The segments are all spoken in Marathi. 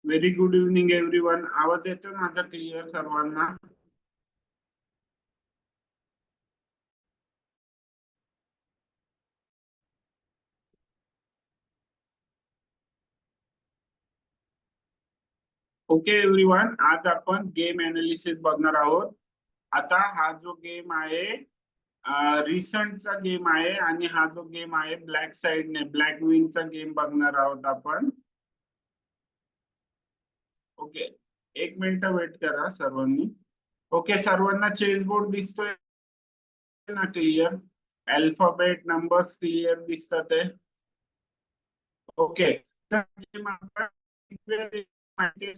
Very good evening everyone. आवाज येतो माझा क्लिअर सर्वांना? ओके एव्हरीवन, आज आपण गेम अनालिसिस बघणार आहोत. आता हा जो गेम आहे रिसंटचा गेम आहे आणि हा जो गेम आहे ब्लॅक साइडने ब्लॅक विंगचा गेम बघणार आहोत आपण. ओके, एक मिनिट वेट करा सर्वांनी. ओके, सर्वांना चेस बोर्ड दिसतोय ना क्लिअर? अल्फाबेट नंबर्स क्लिअर दिसतात आहे. ओके, तर गेम आपण माहिती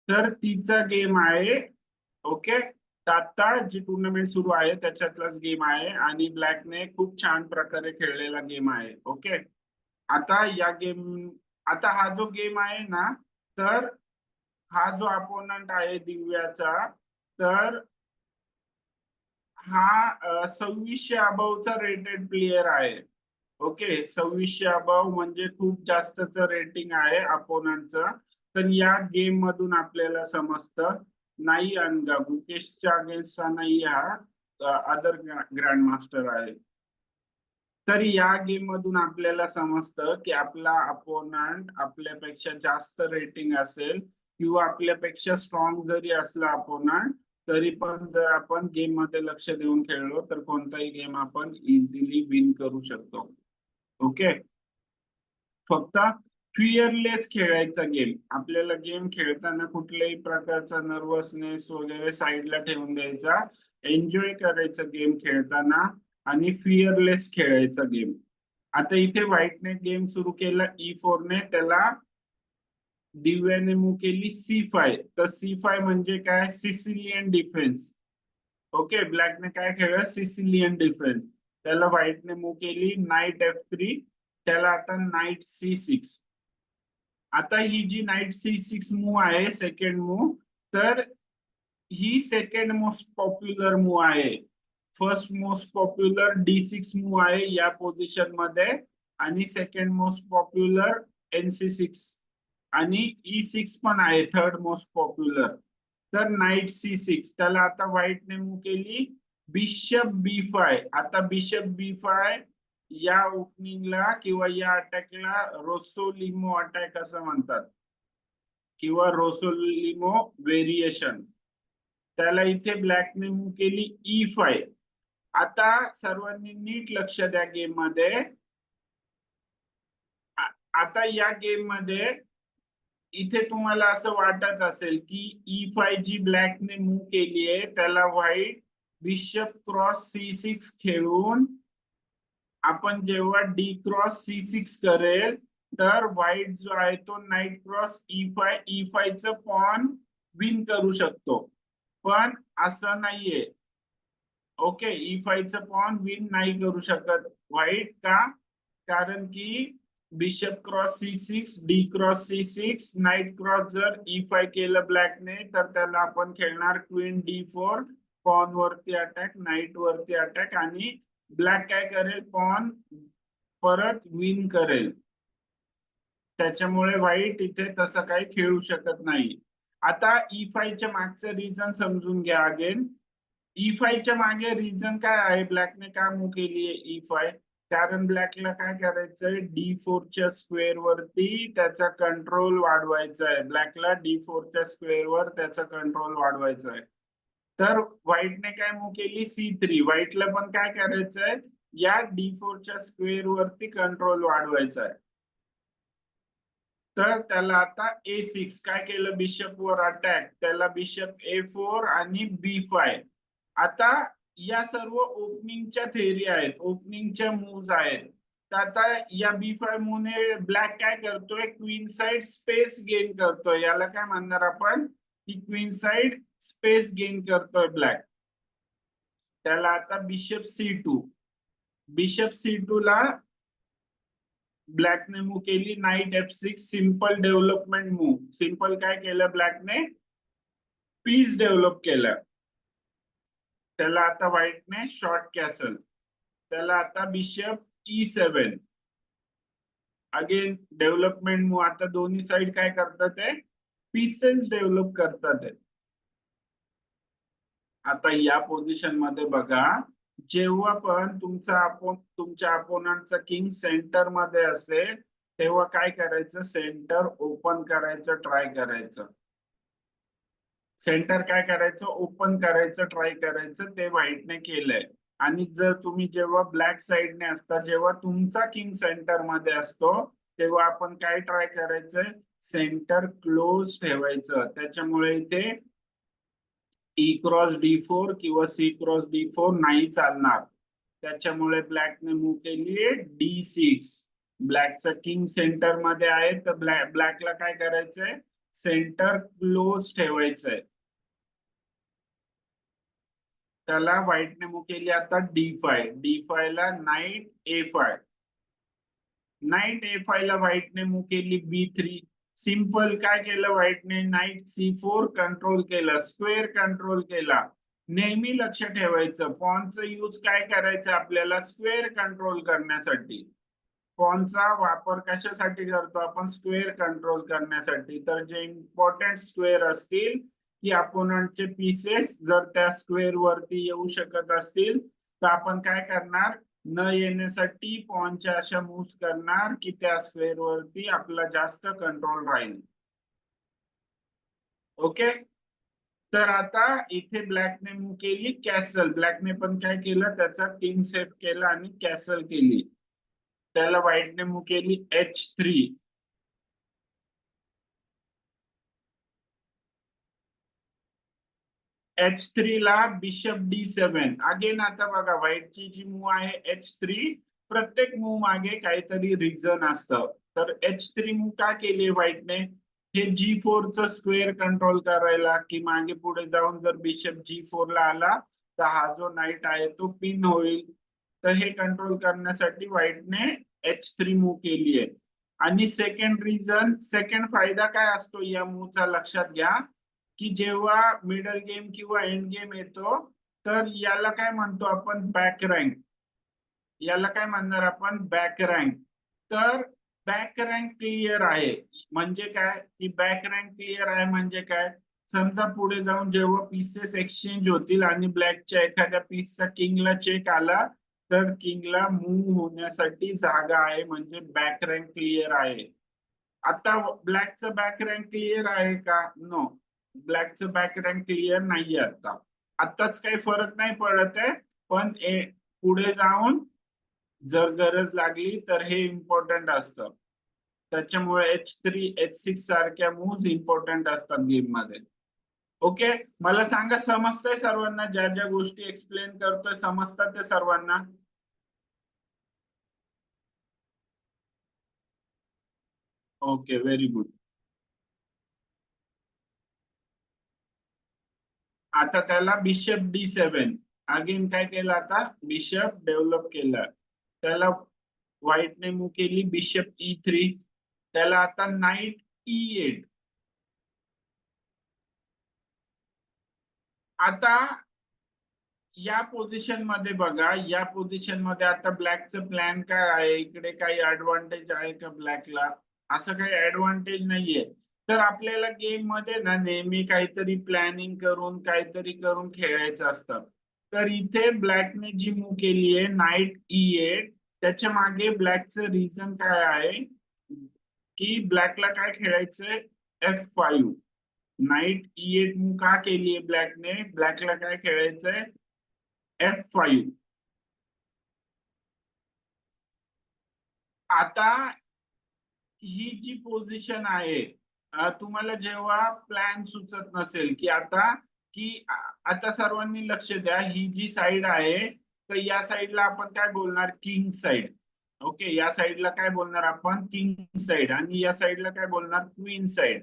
तर तिचा गेम आहे. ओके, तर आता जी टुर्नामेंट सुरू आहे त्याच्यातलाच गेम आहे आणि ब्लॅकने खूप छान प्रकारे खेळलेला गेम आहे. ओके, आता या गेम आता हा जो गेम आहे ना, तर हा जो अपोनंट आहे दिव्याचा, तर हा 2600 अबवचा रेटेड प्लेयर आहे. ओके, 2600 अबव म्हणजे खूप जास्तच रेटिंग आहे अपोनंटचं. तर या गेम मधून आपल्याला समजतं नाही अनगा मुकेशच्या अगेन्स्टचा नाही हा अदर ग्रँड मास्टर आहे. तर या गेम मधून आपल्याला समजतं की आपला अपोनंट आपल्यापेक्षा जास्त रेटिंग असेल किंवा आपल्यापेक्षा स्ट्रॉंग जरी असला अपोनंट, तरी पण जर आपण गेम मध्ये लक्ष देऊन खेळलो तर कोणताही गेम आपण इझिली विन करू शकतो. ओके, फक्त फिअरलेस खेळायचा गेम. आपल्याला गेम खेळताना कुठल्याही प्रकारचा नर्वसनेस वगैरे साईडला ठेवून द्यायचा, एन्जॉय करायचं गेम खेळताना आणि फिअरलेस खेळायचा गेम. आता इथे व्हाईटने गेम सुरू केला E4 ने, त्याला दिव्याने मूव केली C5. तर C5 म्हणजे काय? Sicilian defence. ओके, ब्लॅकने काय खेळलं? Sicilian defence. त्याला व्हाईटने मूव केली नाईट F3. त्याला आता नाईट C6. आता ही जी नाईट C6 मूव आहे सेकंड मूव, तर ही सेकंड मोस्ट पॉप्युलर मूव आहे. First most popular D6 move आहे या पोझिशन मध्ये आणि सेकंड मोस्ट पॉप्युलर NC6 आणि E6 पण आहे थर्ड मोस्ट पॉप्युलर. तर नाईट C6. त्याला आता व्हाईटने मूव केली बिशप B5. आता बिशप B5 या ओपनिंगला किंवा या अटॅकला रोसोलिमो अटॅक असं म्हणतात किंवा रोसोलिमो व्हेरिएशन. त्याला इथे ब्लॅकने मूव केली E5. आता सर्वांनी नीट लक्ष द्या गेम मध्ये. आता या गेम मध्ये इथे तुम्हाला असं वाटत असेल की E5 जी ब्लॅकने मूव केली आहे त्याला व्हाईट बिशप क्रॉस C6 खेळून आपण जेव्हा डी क्रॉस C6 करेल तर व्हाईट जो आहे तो नाईट क्रॉस E5 च पॉन विन करू शकतो. पण असं नाहीये. ओके, E5 च पॉन विन नाही करू शकत व्हाईट. का? कारण की bishop cross C6, D cross C6, knight cross जर E5 केलं ब्लॅकने तर त्याला आपण खेळणार क्वीन D4, पॉन वरती अटॅक, नाईट वरती अटॅक आणि ब्लॅक काय करेल? पॉन परत विन करेल. त्याच्यामुळे व्हाईट इथे तसं काही खेळू शकत नाही. आता E5 च्या मागचं रिझन समजून घ्या अगेन. E5 च्या मागे रिझन काय आहे? ब्लॅकने का मूव केली आहे E5? कारण ब्लॅकला काय करायचंय? D4 च्या स्क्वेअर वरती त्याचा कंट्रोल वाढवायचा आहे. ब्लॅकला D4 च्या स्क्वेअर वर त्याचा कंट्रोल वाढवायचा आहे. तर व्हाईटने काय मूव केली? C3. व्हाईटला पण काय करायचंय? या D4 च्या स्क्वेअर वरती कंट्रोल वाढवायचा आहे. तर त्याला आता A6 काय केलं? बिशप वर अटॅक. त्याला बिशप A4 आणि B5. आता या सर्व ओपनिंगच्या थेरी आहेत, ओपनिंगच्या मूव्ज आहेत. तर आता या B5 मूव्हने ब्लॅक काय करतोय? क्वीन साइड स्पेस गेन करतोय. याला काय म्हणणार आपण? की क्वीन साइड स्पेस गेन करतोय ब्लॅक. त्याला आता बिशप C2. बिशप C2 ला ब्लॅकने मूव केली night F6. Simple development move. Simple काय केलं ब्लॅकने? पीस डेव्हलप केलं. त्याला आता व्हाईटने शॉर्ट कॅसल, त्याला आता bishop E7. Again development move. आता दोन्ही साइड काय करतात ते पीसेस डेव्हलप करतात आहे. आता या पोझिशन मध्ये बघा, जेव्हा पण तुमच्या अपोनंटचा किंग सेंटर मध्ये असेल तेव्हा काय करायचं, सेंटर ओपन करायचं ट्राय करायचं. सेंटर काय करायचं, ओपन करायचं ट्राय करायचं. ते व्हाईटने केलंय. आणि जर तुम्ही जेव्हा ब्लॅक साइडने असता, जेव्हा तुमचा किंग सेंटर मध्ये असतो तेव्हा आपण काय ट्राय करायचंय, सेंटर क्लोज ठेवायचं. त्याच्यामुळे इथे E×D4 किंवा C×D4 नाही चालणार. त्याच्यामुळे ब्लॅकने मूव केली D6. ब्लॅकचा किंग सेंटर मध्ये आहे तर ब्लॅकला काय करायचंय, सेंटर क्लोज ठेवायचंय. त्याला व्हाईटने मूव केली आता D5. D5 ला नाईट A5. नाईट A5 ला व्हाईटने मूव केली B3. सिंपल काय केलं व्हाईटने, नाईट C4 कंट्रोल केलं, स्क्वेअर कंट्रोल केला. नेहमी लक्ष ठेवायचं पॉनचं यूज काय करायचं आपल्याला, स्क्वेअर कंट्रोल करण्यासाठी. पॉनचा वापर कशासाठी करतो आपण, स्क्वेअर कंट्रोल करण्यासाठी. तर जे इम्पॉर्टंट स्क्वेअर असतील की अपोनंटचे पीसेस जर त्या स्क्वेअर वरती येऊ शकत असतील तर आपण काय करणार, न येण्यासाठी पॉनच्या अशा मूव्ह करणार की त्या स्क्वेअर वरती आपला जास्त कंट्रोल राहील. ओके. तर आता इथे ब्लॅकने मूव्ह केली कॅसल. ब्लॅकने पण काय केलं, त्याचा किंग सेफ केला आणि कॅसल केली. त्याला व्हाईटने मूव्ह केली H3. H3 ला बिशप D7. अगेन आता बघा व्हाईटची जी मूव्ह आहे H3, प्रत्येक मूव्ह मागे काहीतरी रिझन असतं. तर H3 मूव्ह का केली व्हाईटने, हे G4 च स्क्वेअर कंट्रोल करायला, की मागे पुढे जाऊन जर बिशप G4 ला आला तर हा जो नाईट आहे तो पिन होईल. तर हे कंट्रोल करण्यासाठी व्हाईटने H3 मूव्ह केली आहे. आणि सेकंड रिझन, सेकंड फायदा काय असतो या मूव्हचा लक्षात घ्या, की जेव्हा मिडल गेम किंवा एंड गेम येतो तर याला काय म्हणतो आपण, बॅक रँक. याला काय म्हणणार आपण, बॅक रँक. तर बॅक रँक क्लिअर आहे म्हणजे काय, की बॅक रँक क्लिअर आहे म्हणजे काय, समजा पुढे जाऊन जेव्हा पीसेस एक्सचेंज होतील आणि ब्लॅकच्या एखाद्या पीसचा किंगला चेक आला तर किंगला मूव्ह होण्यासाठी जागा आहे, म्हणजे बॅक रँक क्लिअर आहे. आता ब्लॅकचं बॅक रँक क्लिअर आहे का, नो. ब्लॅकचं बॅक रँक क्लिअर नाहीये. आताच काही फरक नाही पडत आहे, पण पुढे जाऊन जर गरज लागली तर हे इम्पॉर्टंट असतं. त्याच्यामुळे H3 H6 सारख्या मूव्ह इम्पॉर्टंट असतात गेम मध्ये. ओके. मला सांगा समजतंय सर्वांना, ज्या ज्या गोष्टी एक्सप्लेन करतोय समजतात ते सर्वांना. Okay, very good. आता त्याला बिशप D7. अगेन काय केलं, आता बिशप डेव्हलप केलं. त्याला व्हाईटने मूव्ह केली बिशप E3. त्याला आता नाईट E8. आता या पोझिशन मध्ये बघा, या पोझिशन मध्ये आता ब्लॅकचं प्लॅन काय आहे, इकडे काही ऍडव्हान्टेज आहे का ब्लॅकला, असं काही ऍडव्हान्टेज नाहीये. तर आपल्याला गेम मध्ये ना नेहमी काहीतरी प्लॅनिंग करून काहीतरी करून खेळायचं असतं. तर इथे ब्लॅकने जी मूव्ह केली आहे नाईट E8, त्याच्या मागे ब्लॅकचं रिझन काय आहे, की ब्लॅकला काय खेळायचंय, F5. नाईट E8 मूव्ह का केली आहे ब्लॅकने, ब्लॅकला काय खेळायचंय, F5. आता ही जी पोझिशन आहे, तुम्हाला जेव्हा प्लॅन सुचत नसेल की आता, आता सर्वांनी लक्ष द्या, ही जी साइड आहे तर या साइडला आपण काय बोलणार, किंग साइड. ओके, या साइडला काय बोलणार आपण, किंग साइड. आणि या साइडला काय बोलणार, क्वीन साइड.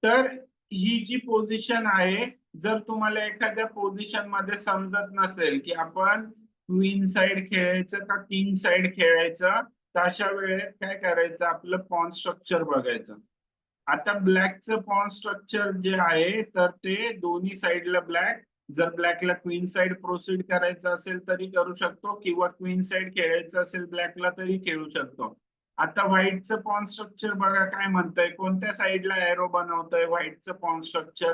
तर ही जी पोझिशन आहे, जर तुम्हाला एखाद्या पोझिशन मध्ये समजत नसेल की आपण क्वीन साइड खेळायचं का किंग साइड खेळायचं, तर अशा वेळेत काय करायचं, आपलं पॉन स्ट्रक्चर बघायचं. आता ब्लॅकचं पॉन स्ट्रक्चर जे आहे तर ते दोन्ही साइडला ब्लॅक जर ब्लॅकला क्वीन साइड प्रोसीड करायचं असेल तरी करू शकतो, किंवा क्वीन साइड खेळायचं असेल ब्लॅकला तरी खेळू शकतो. आता व्हाईटचं पॉन स्ट्रक्चर बघा काय म्हणतंय, कोणत्या साइडला एरो बनवतोय व्हाईटचं पॉन स्ट्रक्चर,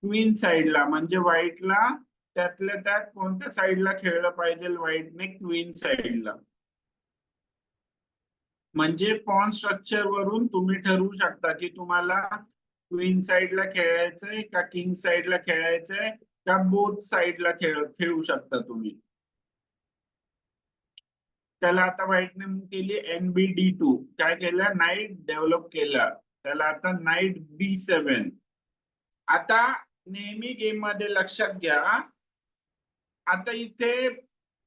क्वीन साइडला. म्हणजे व्हाईटला त्यातल्या त्यात कोणत्या साइडला खेळलं पाहिजे व्हाईटने, क्वीन साइडला. म्हणजे पॉन स्ट्रक्चर वरून तुम्ही ठरवू शकता की तुम्हाला क्वीन साइडला खेळायचंय का किंग साइडला खेळायचंय का बोथ साइडला खेळू शकता तुम्ही. त्याला आता व्हाईटने केली NBD2, काय केलं, नाईट डेव्हलप केलं, त्याला आता नाईट B7. आता नेहमी गेम मध्ये लक्षात घ्या, आता इथे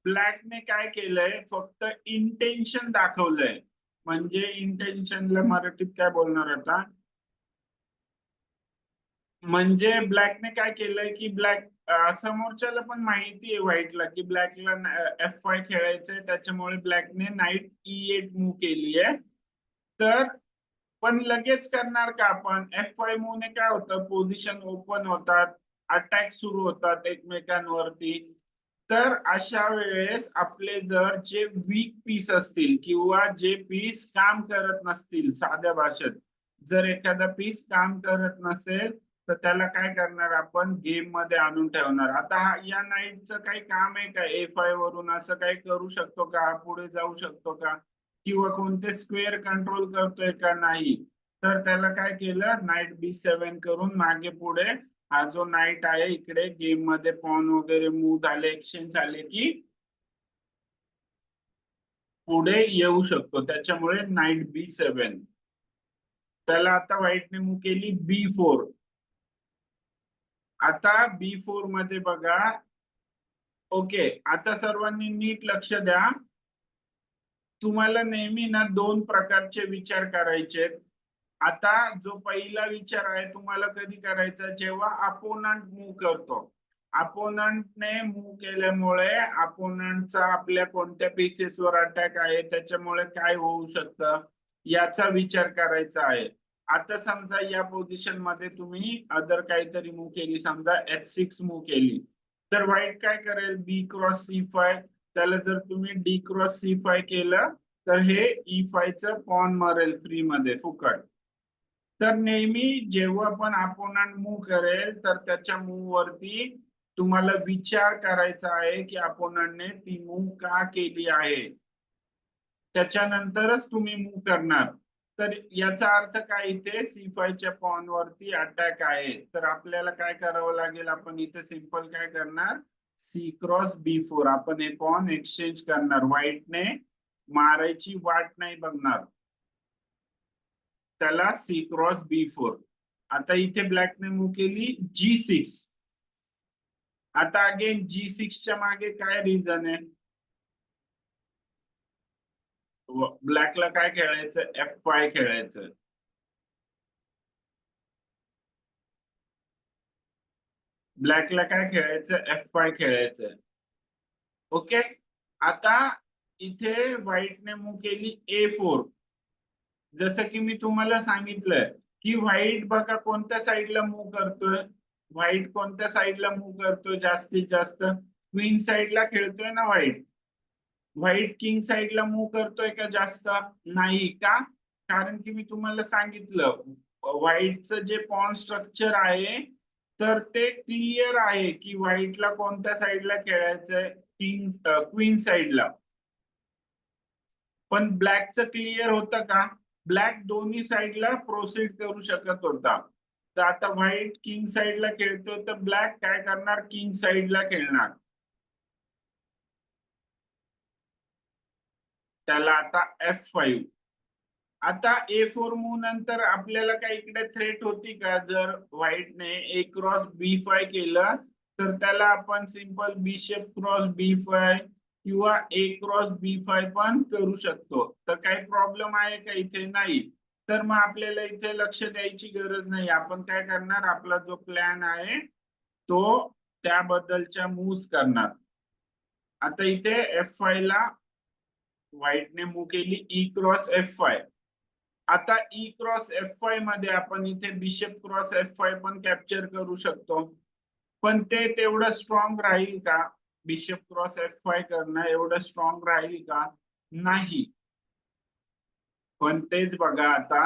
ब्लॅकने काय केलंय, फक्त इंटेन्शन दाखवलंय. म्हणजे इंटेन्शनला मराठीत काय बोलणार आता, म्हणजे ब्लॅकने काय केलंय की ब्लॅक समोरच्याला पण माहिती आहे व्हाईटला की ब्लॅकला F5 खेळायचंय, त्याच्यामुळे ब्लॅकने नाईट E8 मूव्ह केली आहे. तर पण लगेच करणार का आपण, F5 मूव्हने काय होतं, पोझिशन ओपन होतात, अटॅक सुरू होतात एकमेकांवरती. तर अशा वेळेस आपले जर जे वीक पीस असतील किंवा जे पीस काम करत नसतील, साध्या भाषेत जर एखादा पीस काम करत नसेल तर त्याला काय करणार, आपण गेम मध्ये आणून ठेवणार. आता या नाईटचं काही काम आहे का, A5 वरून असं काही करू शकतो का, पुढे जाऊ शकतो का, किंवा कोणते स्क्वेअर कंट्रोल करतोय का, नाही. तर त्याला काय केलं, नाईट B7 करून मागे पुढे हा जो नाईट आहे इकडे गेम मध्ये पॉन वगैरे मूव्ह झाले, एक्सचेंज झाले की पुढे येऊ शकतो, त्याच्यामुळे नाईट B7. त्याला आता व्हाईटने मूव्ह केली B4. आता B4 मध्ये बघा, ओके, आता सर्वांनी नीट लक्ष द्या, तुम्हाला नेहमी ना दोन प्रकारचे विचार करायचे. आता जो पहिला विचार आहे तुम्हाला कधी करायचा, जेव्हा अपोनंट मूव्ह करतो. अपोनंटने मूव्ह केल्यामुळे अपोनंटचा आपल्या कोणत्या पीसेसवर अटॅक आहे, त्याच्यामुळे काय होऊ शकतं याचा विचार करायचा आहे. आता समजा या पोझिशन मध्ये तुम्ही अदर काहीतरी मूव्ह केली, समजा H6 मूव्ह केली, तर व्हाईट काय करेल, B×C5. त्याला जर तुम्ही D×C5 केलं तर हे E5 चं पॉन मरेल फ्री मध्ये फुकट. तर नेहमी जेव्हा पण अपोनंट मूव्ह करेल तर त्याच्या मूव्ह वरती तुम्हाला विचार करायचा आहे की अपोनंटने ती मूव्ह का केली आहे, त्याच्यानंतरच तुम्ही मूव्ह करणार. तर याचा अर्थ काय, इथे C5 च्या पॉन वरती अटॅक आहे, तर आपल्याला काय करावं लागेल, आपण इथे सिंपल काय करणार, C×B4. आपण हे पॉन एक्सचेंज करणार, व्हाईटने मारायची वाट नाही बघणार, त्याला C×B4. आता इथे ब्लॅकने मूव्ह केली G6. आता अगेन G6 च्या मागे काय रिझन आहे, ब्लॅकला काय खेळायचं, F5 खेळायचं. ब्लॅकला काय खेळायचं, F5 खेळायचं. ओके. आता इथे व्हाईटने मूव्ह केली A4. जसं की मी तुम्हाला सांगितलंय की व्हाईट बघा कोणत्या साईडला मूव्ह करतोय, व्हाईट कोणत्या साईडला मूव्ह करतोय जास्तीत जास्त, क्वीन साईडला खेळतोय ना व्हाईट. व्हाईट किंग साईडला मूव्ह करतोय का जास्त, नाही का, कारण की मी तुम्हाला सांगितलं व्हाईटचं जे पॉन स्ट्रक्चर आहे तर ते क्लिअर आहे की व्हाईटला कोणत्या साईडला खेळायचंय, किंग क्वीन साईडला. पण ब्लॅकचं क्लिअर होतं का, ब्लॅक दोन्ही साईडला प्रोसीड करू शकत होता. तर आता व्हाईट किंग साईडला खेळतोय तर ब्लॅक काय करणार, किंग साईडला खेळणार. त्याला आता F5. आता A4 मूव्ह नंतर आपल्याला काय इकडे थ्रेट होती का, जर व्हाईटने A×B5 केलं तर त्याला आपण सिंपल Bishop×B5 किंवा A×B5 पण करू शकतो. तर काही प्रॉब्लेम आहे का इथे, नाही. तर मग आपल्याला इथे लक्ष द्यायची गरज नाही, आपण काय करणार, आपला जो प्लॅन आहे तो त्याबद्दलच्या मूव्ह करणार. आता इथे F5 ला व्हाईटने मूव्ह केली E×F5. आता E×F5 मध्ये आपण इथे Bishop×F5 पण कॅप्चर करू शकतो. पण ते तेवढं स्ट्रॉंग राहील का? बिशप क्रॉस F5 करणं एवढं स्ट्रॉंग राहील का? नाही. पण तेच बघा आता,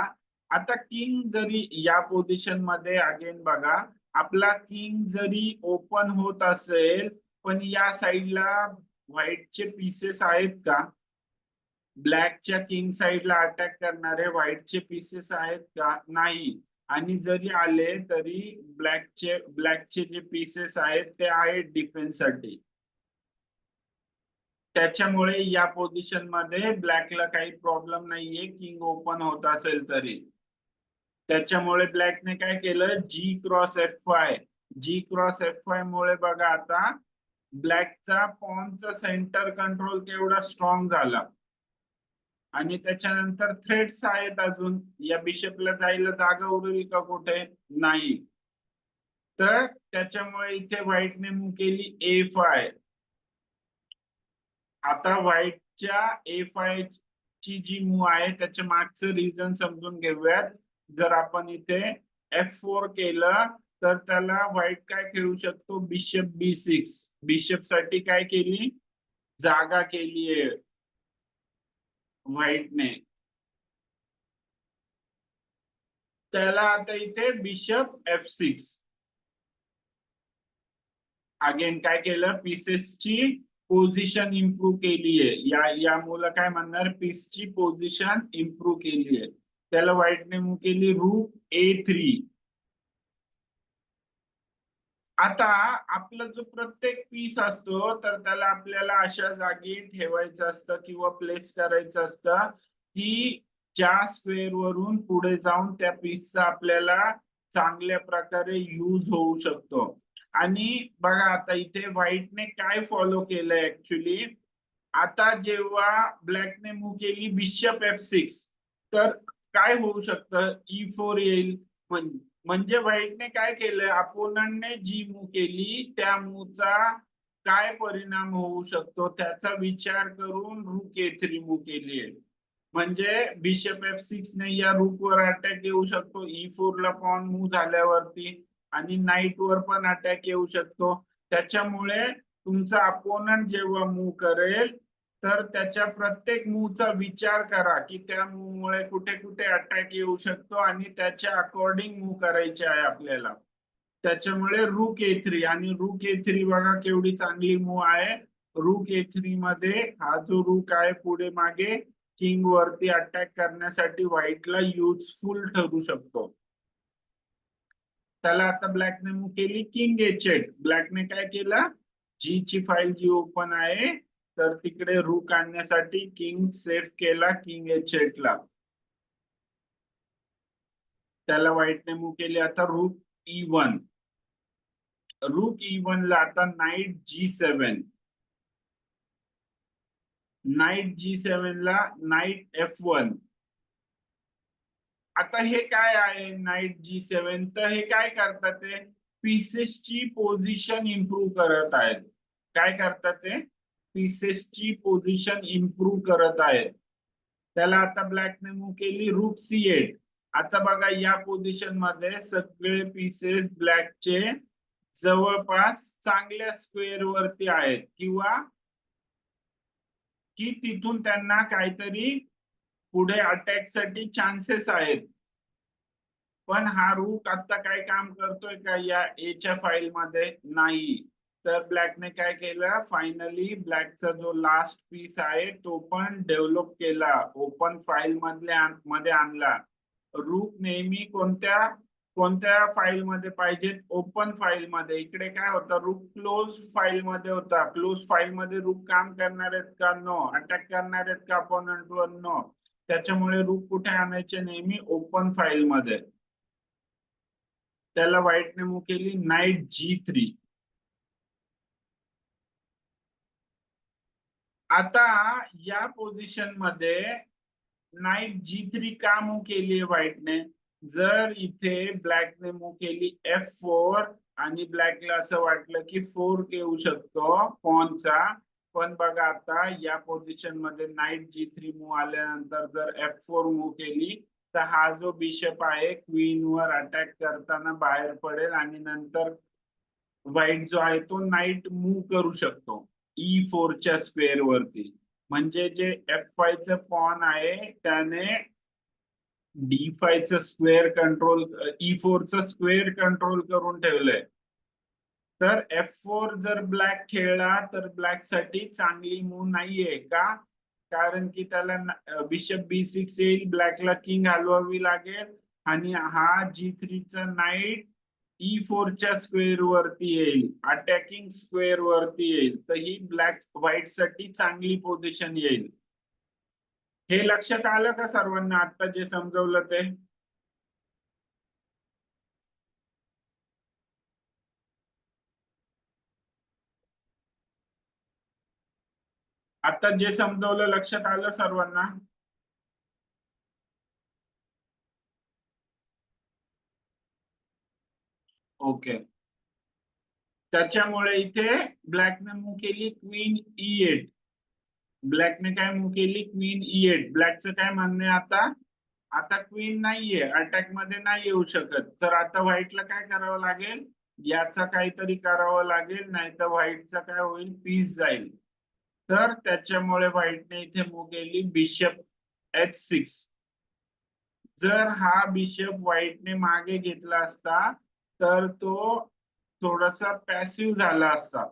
आता किंग जरी या पोझिशन मध्ये अगेन बघा, आपला किंग जरी ओपन होत असेल पण या साईडला व्हाईटचे पीसेस आहेत का? ब्लॅकच्या किंग साईडला अटॅक करणारे व्हाईटचे पीसेस आहेत का? नाही. आणि जरी आले तरी ब्लॅकचे जे पीसेस आहेत ते आहेत डिफेन्स साठी. त्याच्यामुळे या पोझिशन मध्ये ब्लॅकला काही प्रॉब्लेम नाहीये किंग ओपन होत असेल तरी. त्याच्यामुळे ब्लॅकने काय केलं, जी क्रॉस F5 मुळे बघा आता ब्लॅकचा पॉनचा सेंटर कंट्रोल केवढा स्ट्रॉंग झाला. आणि त्याच्यानंतर थ्रेड्स आहेत अजून, या बिशपला जायला जागा उरली का कुठे? नाही. तर त्याच्यामुळे इथे व्हाईटने मूव केली A5. आता व्हाईटच्या A5 ची जी मूव आहे त्याच्या मागचं रिझन समजून घेऊयात. जर आपण इथे F4 केलं तर त्याला व्हाईट काय खेळू शकतो? Bishop B6. बिशप साठी काय केली? जागा केलीये व्हाईटने. त्याला आता इथे बिशप F6. अगेन काय केलं? पीसेसची पोझिशन इम्प्रूव्ह केलीये. या मुलं काय म्हणणार? पीसची पोझिशन इम्प्रूव्ह केलीये. त्याला व्हाईटने मूव केली रूक A3. आता आपला जो प्रत्येक पीस असतो तर त्याला आपल्याला अशा जागी ठेवायचं असतं किंवा प्लेस करायचं असतं की ज्या स्क्वेअर वरून पुढे जाऊन त्या पीसचा आपल्याला चांगल्या प्रकारे यूज होऊ शकतो. आणि बघा आता इथे व्हाईटने काय फॉलो केलंय ऍक्च्युली, आता जेव्हा ब्लॅकने मूव केली बिशप F6 तर काय होऊ शकतं? E4 येईल. म्हणजे व्हाईटने काय केलं, अपोनंटने जी मूव केली त्या मूवचा काय परिणाम होऊ शकतो त्याचा विचार करून रूक A3 मूव केली आहे. म्हणजे बिशप F6 ने या रूकवर अटॅक येऊ शकतो E4 ला पॉन मूव झाल्यावरती, आणि नाईट वर पण अटॅक येऊ शकतो. त्याच्यामुळे तुमचा अपोनंट जेव्हा मूव करेल तर त्याच्या प्रत्येक मूवचा विचार करा की त्या मूवमुळे कुठे कुठे अटॅक येऊ शकतो आणि त्याच्या अकॉर्डिंग मूव करायचे आहे आपल्याला. त्याच्यामुळे रूक A3, आणि रूक A3 बघा केवढी चांगली मूव आहे. रूक A3 मध्ये हा जो रूक आहे पुढे मागे किंग वरती अटॅक करण्यासाठी व्हाईटला युजफुल ठरू शकतो. त्याला आता ब्लॅकने मूव केली किंग A8. ब्लॅकने काय केलं? जी ची फाईल जी ओपन आहे तर तिकडे रूक आणण्यासाठी किंग सेफ केला किंग H8 ला. त्याला व्हाईटने मूव केली आता रूक E1. रूक E1 ला आता नाईट G7. नाईट G7 ला नाईट F1. आता हे काय आहे नाईट G7? तर हे काय करतात? ते पीसेसची पोझिशन इम्प्रूव्ह करत आहेत. काय करतात ते? पीसेसची पोझिशन इम्प्रूव्ह करत आहेत. त्याला आता ब्लॅकने मूव केली रूक C8. आता बघा या पोझिशन मध्ये सगळे पीसेस ब्लॅकचे जवळपास चांगल्या स्क्वेअर वरती आहेत किंवा की तिथून त्यांना काहीतरी पुढे अटॅक साठी चान्सेस आहेत. पण हा रूक आता काय काम करतोय का या एच्या फाईल मध्ये? नाही. तर ब्लॅकने काय केलं, फायनली ब्लॅकचा जो लास्ट पीस आहे तो पण डेव्हलप केला, ओपन फाईल मध्ये आणला. रूक नेहमी कोणत्या कोणत्या फाईल मध्ये पाहिजेत? ओपन फाईल मध्ये. इकडे काय होतं, रूक क्लोज फाईल मध्ये होता. क्लोज फाईल मध्ये रूक काम करणार आहेत का? नो. अटॅक करणार आहेत का अपोनंट वर? नो. त्याच्यामुळे रूक कुठे आणायचे? नेहमी ओपन फाईल मध्ये. त्याला व्हाईटने मूव केली नाईट G3. आता या पोझिशन मध्ये नाईट G3 का मूव केली व्हाईटने? जर इथे ब्लॅकने मूव केली F4 आणि ब्लॅकला असं वाटलं की 4 येऊ शकतो पॉनचा, पण बघा आता या पोझिशन मध्ये नाईट G3 मूव आल्यानंतर जर F4 मूव केली तर हा जो बिशप आहे क्वीन वर अटॅक करताना बाहेर पडेल आणि नंतर व्हाईट जो आहे तो नाईट मूव्ह करू शकतो E4च्या स्क्वेअर वरती. म्हणजे जे F5चं पॉन आहे त्याने D5चं स्क्वेअर कंट्रोल, E4चं स्क्वेअर कंट्रोल करून ठेवलंय. तर F4 जर ब्लॅक खेळला तर ब्लॅक साठी चांगली मूव्ह नाहीये का? कारण की त्याला बिशप B6 येईल, ब्लॅकला किंग हलवावी लागेल आणि हा G3चा नाईट E4च्या स्क्वेअर वरती येईल, अटॅकिंग स्क्वेअर वरती येईल. तर ही ब्लॅक व्हाईट साठी चांगली पोझिशन येईल. हे लक्षात आलं का सर्वांना आता जे समजवलं ते? आता जे समजवलं लक्षात आलं सर्वांना? ओके. त्याच्यामुळे इथे ब्लॅकने मूव्ह केली क्वीन E8. ब्लॅकने काय मूव्ह केली? Queen E8. ब्लॅकचं काय म्हणणं आहे आता? आता क्वीन नाहीये, अटॅक मध्ये नाही येऊ शकत. तर आता व्हाईटला काय करावं लागेल? याचा काहीतरी करावं लागेल, नाही तर व्हाईटचा काय होईल? पीस जाईल. तर त्याच्यामुळे व्हाईटने इथे मूव्ह केली बिशप H6. जर हा बिशप व्हाईटने मागे घेतला असता तर तो थोडासा पॅसिव्ह झाला असता.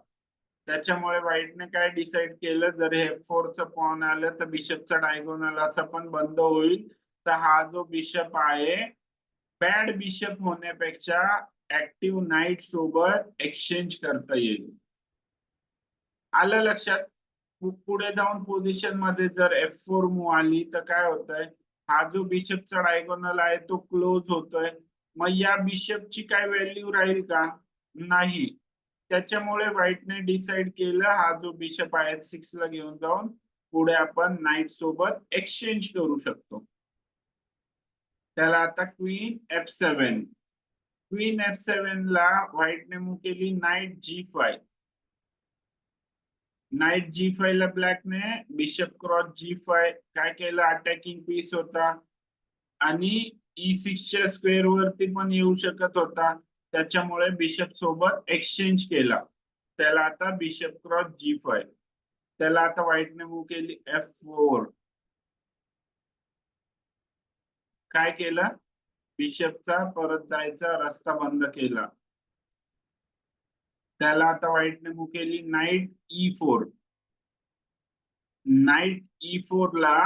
त्याच्यामुळे व्हाईटने काय डिसाइड केलं, जर हे F4चं पॉन आलं तर बिशपचा डायगोनल असं पण बंद होईल. तर हा जो बिशप आहे बॅड बिशप होण्यापेक्षा ऍक्टिव्ह नाईट सोबत एक्सचेंज करता येईल. आलं लक्षात? पुढे जाऊन पोझिशन मध्ये जर F4 मूव्ह आली तर काय होतंय? हा जो बिशपचा डायगोनल आहे तो क्लोज होतोय. मग या बिशपची काय व्हॅल्यू राहील का? नाही. त्याच्यामुळे व्हाईटने डिसाइड केलं हा जो बिशप आहे H6 ला घेऊन जाऊन पुढे आपण नाईट सोबत एक्सचेंज करू शकतो. त्याला आता क्वीन F7. क्वीन F7 ला व्हाईटने मूव्ह केली नाईट G5. नाईट G5 ला ब्लॅकने बिशप क्रॉस G5 काय केलं? अटॅकिंग पीस होता आणि E6च्या स्क्वेअर वरती पण येऊ शकत होता. त्याच्यामुळे बिशप सोबत एक्सचेंज केला. त्याला आता बिशप क्रॉस G5. त्याला आता व्हाईटने मूव्ह केली F4. काय केलं? बिशपचा परत जायचा रस्ता बंद केला. त्याला आता व्हाईटने मूव्ह केली नाईट E4. नाईट E4 ला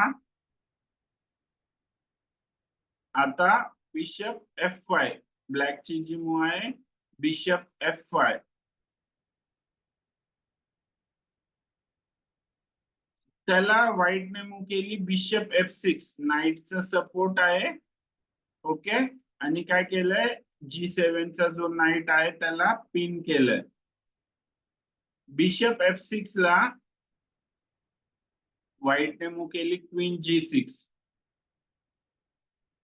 आता बिशप F5. ब्लॅकची जी मूव्ह आहे बिशप F5. त्याला व्हाईटने मूव्ह केली बिशप F6. नाईटचा सपोर्ट आहे. ओके. आणि काय केलंय? G7 चा जो नाईट आहे त्याला पिन केलंय. बिशप F6 ला व्हाईटने मूव्ह केली क्वीन G6.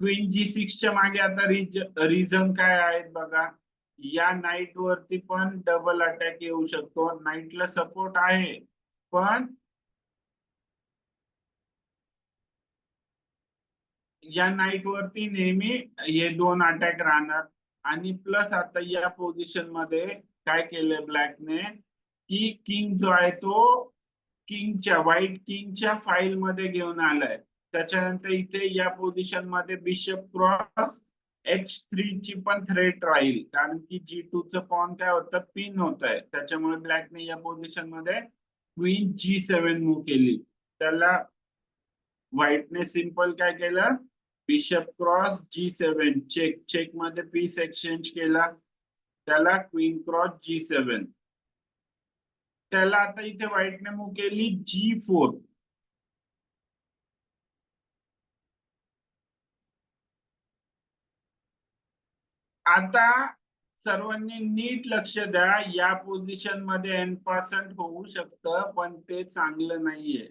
क्वीन G6 च्या मागे आता रिझन काय आहेत बघा. या नाईट वरती पण डबल अटॅक येऊ शकतो. नाईटला सपोर्ट आहे पण या नाईट वरती नेहमी हे दोन अटॅक राहणार. आणि प्लस आता या पोझिशन मध्ये काय केलंय ब्लॅकने की किंग जो आहे तो किंगच्या व्हाईट किंगच्या फाईल मध्ये घेऊन आलाय. त्याच्यानंतर इथे या पोझिशन मध्ये बिशप क्रॉस H3 ची पण थ्रेट राहील, कारण की G2 चं पॉन काय होतं? पिन होत आहे. त्याच्यामुळे ब्लॅकने या पोझिशन मध्ये क्वीन G7 मूव्ह केली. त्याला व्हाईटने सिंपल काय केलं? Bishop cross G7 check. Check मध्ये पीस एक्सचेंज केला. त्याला क्वीन क्रॉस G7. त्याला आता इथे व्हाईटने मूव्ह केली G4. आता सर्वांनी नीट लक्ष द्या. या पोझिशन मध्ये N% होऊ शकतं पण ते चांगलं नाहीये.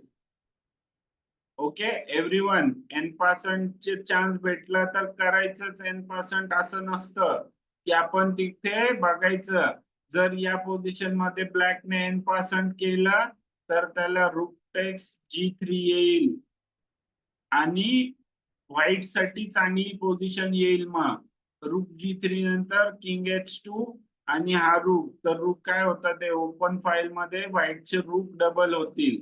ओके एव्हरीवन, N% चे चान्स भेटला तर करायचंच. N% असं नसतं की आपण तिथे बघायचं. जर या पोझिशन मध्ये ब्लॅकने N% केलं तर त्याला रूक टेक्स G3 येईल आणि व्हाईट साठी चांगली पोझिशन येईल. मग रूक G3 नंतर किंग H2 आणि हा रूक, तर रूक काय होता ते ओपन फाईल मध्ये व्हाईटचे रूक डबल होतील.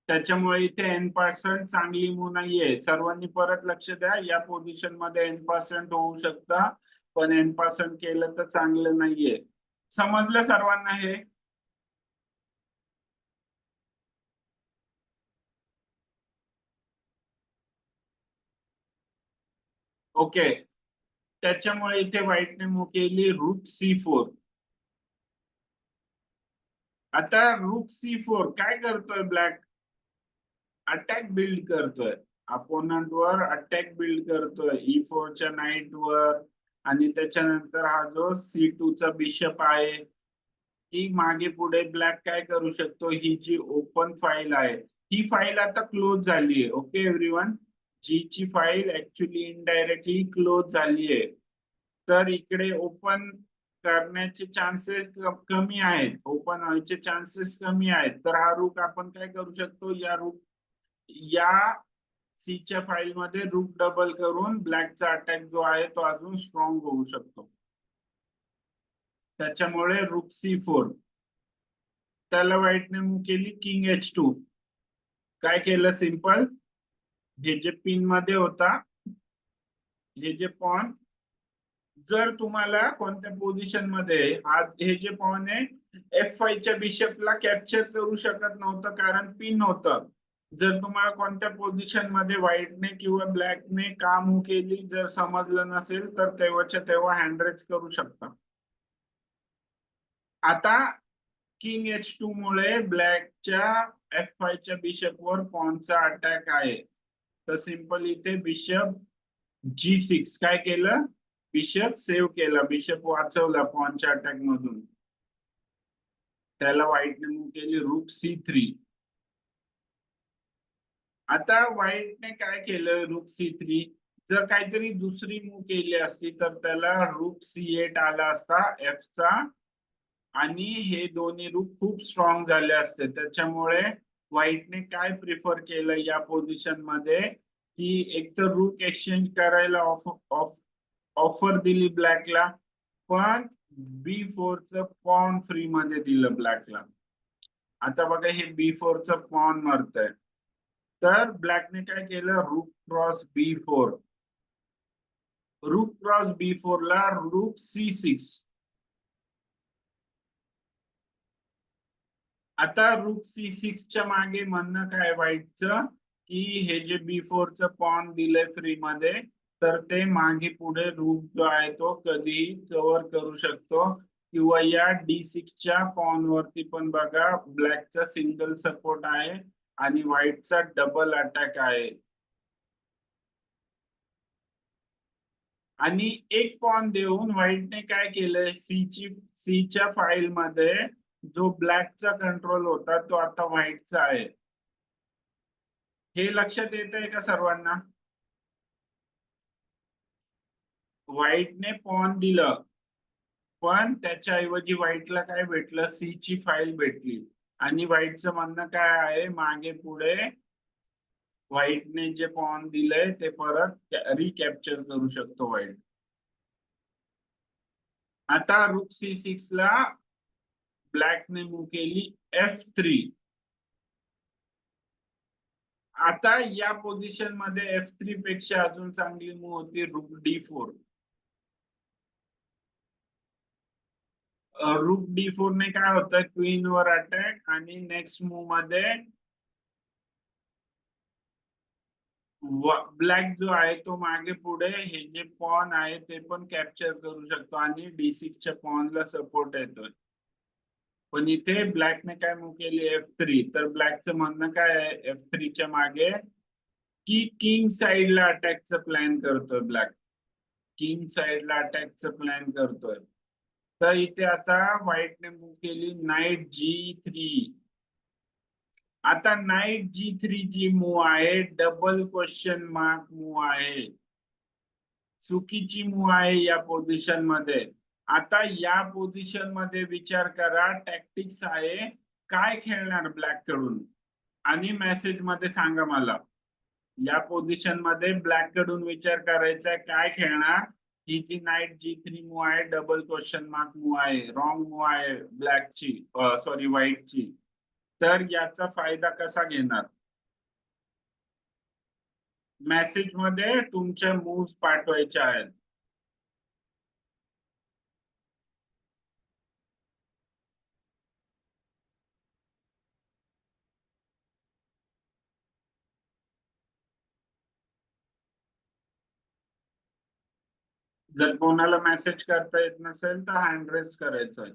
त्याच्यामुळे इथे n% चांगली मूव नाहीये. सर्वांनी परत लक्ष द्या, या पोझिशन मध्ये n% होऊ शकता, पण n% केलं तर चांगलं नाहीये. समजलं सर्वांना हे? ओके. त्याच्यामुळे इथे व्हाईटने मूव केली रूक C4. आता रूक C4 काय करतोय ब्लॅक? अटॅक बिल्ड करतोय, अपोनंट वर अटॅक बिल्ड करतोय E4 च्या नाईट वर. आणि त्याच्यानंतर हा जो C2 चा बिशप आहे, की मागे पुढे ब्लॅक काय करू शकतो, ही जी ओपन फाईल आहे ही फाईल आता क्लोज झाली आहे. ओके एव्हरीवन, जी ची फाईल ऍक्च्युली इनडायरेक्टली क्लोज झाली आहे. तर इकडे ओपन करण्याचे चान्सेस कमी आहेत, ओपन व्हायचे चान्सेस कमी आहेत. तर हा रूक आपण काय करू शकतो, या सी च्या फाईल मध्ये रूक डबल करून ब्लॅकचा अटॅक जो आहे तो अजून स्ट्रॉंग होऊ शकतो. त्याच्यामुळे रूक C4. त्याला व्हाईटने मूव केली किंग H2. काय केलं, सिंपल, हे जे पिन मध्ये होता, हे जे पॉन, जर तुम्हाला कोणत्या पोझिशन मध्ये हे जे पॉन आहे F5 च्या बिशपला कॅप्चर करू शकत नव्हतं कारण पिन होतं. जर तुम्हाला कोणत्या पोझिशन मध्ये व्हाईटने किंवा ब्लॅकने का मूव केली जर समजलं नसेल तर तेव्हाच्या तेव्हा हँडरेज करू शकता. आता किंग H2 मुळे ब्लॅकच्या F5 च्या बिशप वर पॉनचा अटॅक आहे. तर सिंपल इथे बिशप G6 काय केलं, बिशप सेव्ह केला, बिशप वाचवला पॉनच्या अटॅक मधून. त्याला व्हाईटने मूव केली रूक C3. आता व्हाईटने काय केलं, रूक C3, जर काहीतरी दुसरी मूव केली असती तर त्याला रूक C8 आला असता Fचा, आणि हे दोन्ही रूक खूप स्ट्रॉंग झाले असते. त्याच्यामुळे व्हाईटने काय प्रिफर केलं या पोझिशन मध्ये, की एक तर रूक एक्सचेंज करायला ऑफर दिली ब्लॅकला, पण B4 च पॉन फ्री मध्ये दिलं ब्लॅकला. आता बघा हे B4 च पॉन मरतय, तर ब्लॅकने काय केलं, रूक क्रॉस B4. रूक क्रॉस B4 ला रूक C6. आता रूक C6 च्या मागे म्हणणं काय व्हाईटचं, की हे जे B4 च पॉन दिलंय फ्री मध्ये, तर ते मागे पुढे रूक जो आहे तो कधीही कव्हर करू शकतो. किंवा या D6 च्या पॉन वरती पण बघा ब्लॅकचा सिंगल सपोर्ट आहे आणि व्हाईटचा डबल अटॅक आहे. आणि एक पॉन देऊन व्हाईटने काय केलंय, सी च्या फाईल मध्ये जो ब्लॅकचा कंट्रोल होता तो आता व्हाईटचा आहे. हे लक्षात येत आहे का सर्वांना? व्हाईटने पॉन दिलं, पण त्याच्याऐवजी व्हाईटला काय भेटलं, सी ची फाईल भेटली. आणि व्हाईटचं म्हणणं काय आहे, मागे पुढे व्हाईटने जे पॉन दिलंय ते परत रिकॅप्चर करू शकतो व्हाईट. आता रूक C6 ला ब्लॅकने मूव केली F3. आता या पोझिशन मध्ये F3 पेक्षा अजून चांगली मूव होती रूक D4. रूक D4 ने काय होतं, क्वीन वर अटॅक, आणि नेक्स्ट मूव मध्ये ब्लॅक जो आहे तो मागे पुढे हे जे पॉन आहे ते पण कॅप्चर करू शकतो आणि D6 च्या पॉनला सपोर्ट येतोय. पण इथे ब्लॅकने काय मूव केली F3. तर ब्लॅकचं म्हणणं काय आहे F3 च्या मागे, की किंग साइडला अटॅकचा प्लॅन करतोय ब्लॅक, किंग साइडला अटॅकचा प्लॅन करतोय. तर इथे आता व्हाईटने मूव केली नाईट G3. आता नाईट G3 जी मूव आहे डबल क्वेश्चन मार्क मूव आहे, चुकीची मूव आहे या पोझिशन मध्ये. आता या पोझिशन मध्ये विचार करा, टॅक्टिक्स आहे काय खेळणार ब्लॅक कडून, आणि मेसेज मध्ये सांगा मला. या पोझिशन मध्ये ब्लॅक कडून विचार करायचा काय खेळणार, ही जी नाईट G3 मूव आहे डबल क्वेश्चन मार्क मूव आहे, रॉंग मूव आहे ब्लॅकची, सॉरी व्हाईटची. तर याचा फायदा कसा घेणार? मेसेज मध्ये तुमच्या मूव्स पाठवायच्या आहेत. जर कोणाला मेसेज करता येत नसेल तर हँड रेस करायचं आहे.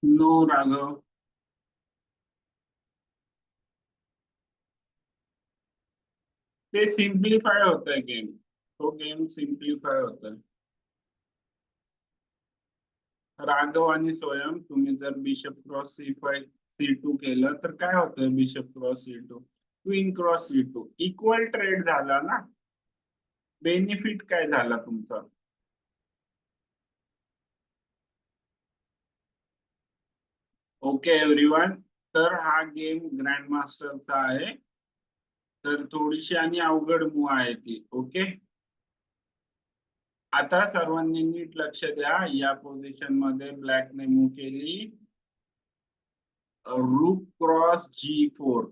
नो राघव. ते सिम्प्लिफाय होत आहे गेम. तो गेम सिम्प्लिफाय होत आहे. राघव आणि स्वयं तुम्ही जर बिशप क्रॉस C5 C2 केलं तर काय होतं? Bishop cross C2, queen cross C2, equal trade झाला ना. बेनिफिट काय झाला तुमचा? ओके एव्हरीवन, तर हा गेम ग्रँड मास्टरचा आहे. तर थोडीशी आणि अवघड मूव आहे ती. ओके, आता सर्वांनी नीट लक्ष द्या. या पोझिशन मध्ये ब्लॅकने मूव केली रूक क्रॉस G4.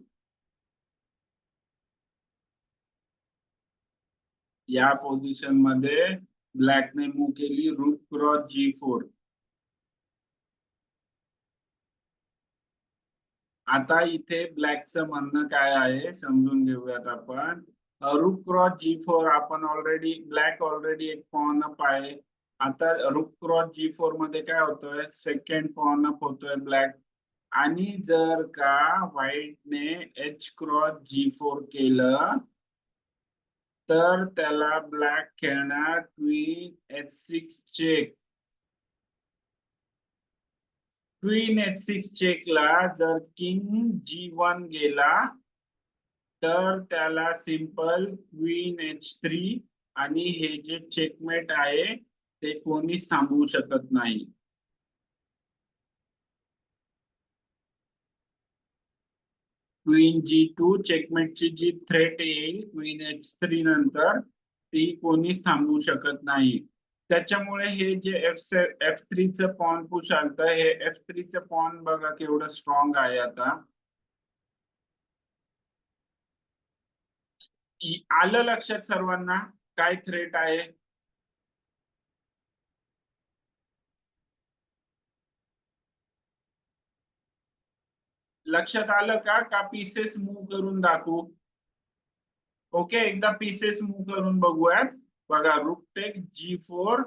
या पोझिशन मध्ये ब्लॅकने मूव केली रूक क्रॉस G4. आता इथे ब्लॅकचं म्हणणं काय आहे समजून घेऊयात आपण. रूक क्रॉस G4 आपण ऑलरेडी, ब्लॅक ऑलरेडी एक पॉन अप आहे. आता रूक क्रॉस G4 मध्ये काय होतोय? सेकंड पॉन अप होतोय ब्लॅक. आणि जर का व्हाईटने H क्रॉस G4 केलं तर त्याला ब्लॅक खेळणार queen H6 check. Queen H6 चेकला जर किंग G1 गेला तर त्याला सिंपल क्वीन H3, आणि हे जे चेकमेट आहे ते कोणीच थांबवू शकत नाही. क्वीन G2 चेकमेटची जी थ्रेट येईल क्वीन H3 नंतर ती कोणीच थांबवू शकत नाही. त्याच्यामुळे हे जे F3 पॉन पुश आलत, हे F3 पॉन बघा केवढं स्ट्रॉंग आहे. आता आलं लक्षात सर्वांना काय थ्रेट आहे? लक्षात आलं का पीसेस मूव्ह करून दाखवू? ओके, एकदा पीसेस मूव्ह करून बघूयात. बघा रुकटेक G4,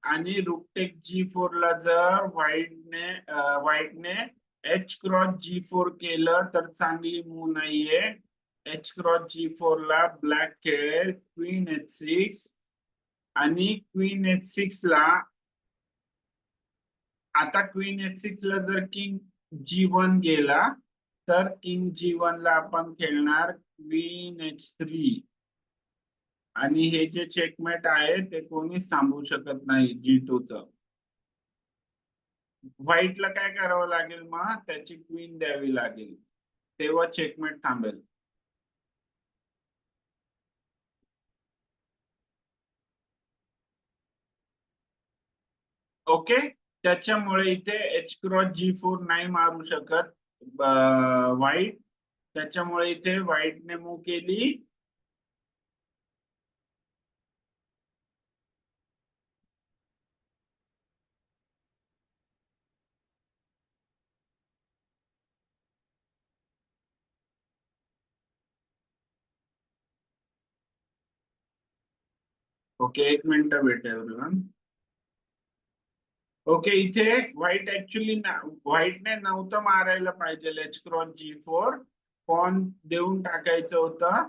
आणि रुकटेक G4 ला जर व्हाईटने H क्रॉस G4 केलं तर चांगली मूव नाहीये. H क्रॉस G4 ला ब्लॅक खेळेल क्वीन H6, आणि क्वीन H6 ला आता क्वीन H6 ला जर किंग G1 गेला तर किंग G1 ला आपण खेळणार क्वीन H3 आणि हे जे चेकमेट आहे ते कोणीच थांबवू शकत नाही G2 च. व्हाईटला काय करावं लागेल मग त्याची क्वीन द्यावी लागेल तेव्हा चेकमेट थांबेल. ओके, त्याच्यामुळे इथे H×G4 नाही मारू शकत व्हाईट. त्याच्यामुळे इथे व्हाईटने मूव्ह केली ओके, एक मिनिट भेट एव्हरीवन. ओके, इथे व्हाईट ऍक्च्युली व्हाईटने नव्हतं मारायला पाहिजे H×G4 पॉन देऊन टाकायचं होतं.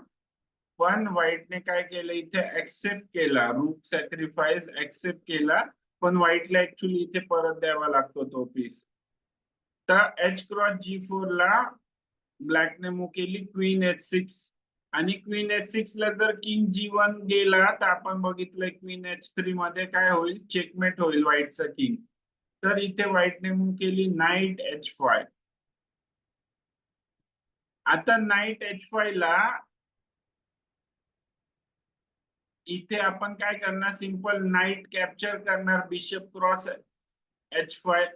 पण व्हाईटने काय केलं इथे ऍक्सेप्ट केला, रूक सॅक्रिफाईस ऍक्सेप्ट केला. पण व्हाईटला ऍक्च्युली इथे परत द्यावा लागतो तो पीस. तर H×G4 ला ब्लॅकने मूव्ह केली क्वीन H6 आणि क्वीन H6 ला जर किंग G1 गेला तर आपण बघितलं क्वीन H3 मध्ये काय होईल, चेकमेट होईल व्हाईटचा किंग. तर इथे व्हाईटने मूव्ह केली नाईट H5. आता नाईट H5 ला इथे आपण काय करणार, सिंपल नाईट कॅप्चर करणार बिशप क्रॉस H5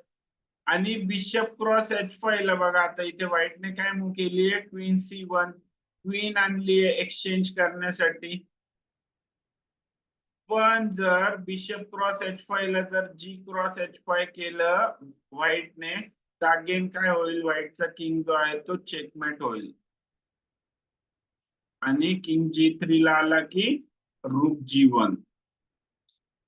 आणि बिशप क्रॉस H5 ला बघा आता इथे व्हाईटने काय मूव्ह केली आहे क्वीन C1, क्वीन आणली आहे एक्सचेंज करण्यासाठी. पण जर बिशप क्रॉस H5 ला जर G×H5 केलं व्हाईटने तर अगेन काय होईल, व्हाईटचा किंग जो आहे तो चेकमेट होईल आणि किंग G3 ला आला की रूक G1.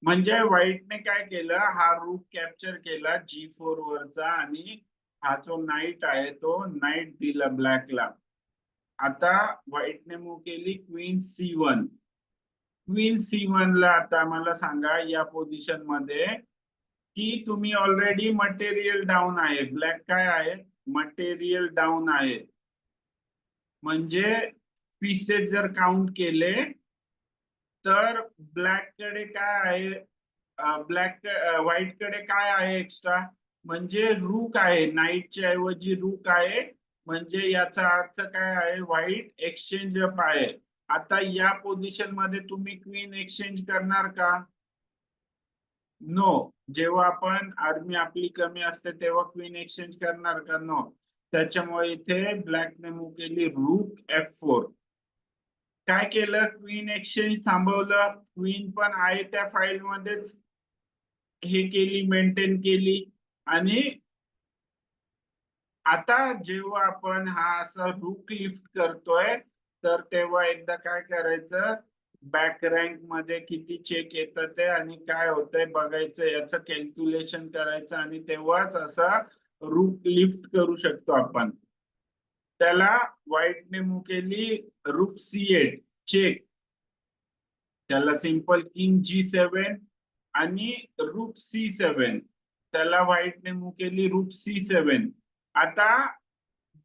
म्हणजे व्हाईटने काय केलं, हा रूक कॅप्चर केला G4 वरचा आणि हा जो नाईट आहे तो नाईट दिला ब्लॅकला. आता व्हाईटने मूव्ह केली क्वीन C1. क्वीन C1 ला आता मला सांगा या पोझिशन मध्ये की तुम्ही ऑलरेडी मटेरियल डाऊन आहे, ब्लॅक काय आहे मटेरियल डाऊन आहे. म्हणजे पीसेस जर काउंट केले तर ब्लॅक कडे काय आहे, ब्लॅक व्हाईट कडे काय आहे एक्स्ट्रा, म्हणजे रूक आहे, नाईटच्या ऐवजी रूक आहे. म्हणजे याचा अर्थ काय आहे, व्हाईट एक्सचेंज अप आहे. आता या पोझिशन मध्ये तुम्ही क्वीन एक्सचेंज करणार का, नो. जेव्हा आपण आर्मी आपली कमी असते तेव्हा क्वीन एक्सचेंज करणार का, नो. त्याच्यामुळे इथे ब्लॅकने मूव्ह केली रूक F4. काय केलं, क्वीन एक्सचेंज थांबवलं, क्वीन पण आहे त्या फाईल मध्येच हे केली, मेंटेन केली. आणि आता जेव्हा आपण हा असा रूक लिफ्ट करतोय तर तेव्हा एकदा काय करायचं, बॅक रँक मध्ये किती चेक येतं ते आणि काय होतंय बघायचं, याचं कॅल्क्युलेशन करायचं आणि तेव्हाच असा रूक लिफ्ट करू शकतो आपण. त्याला व्हाईटने मूव्ह केली रूक C8 चेक, त्याला सिंपल किंग G7 आणि रूक C7, त्याला व्हाईटने मूव्ह केली रूक C7. आता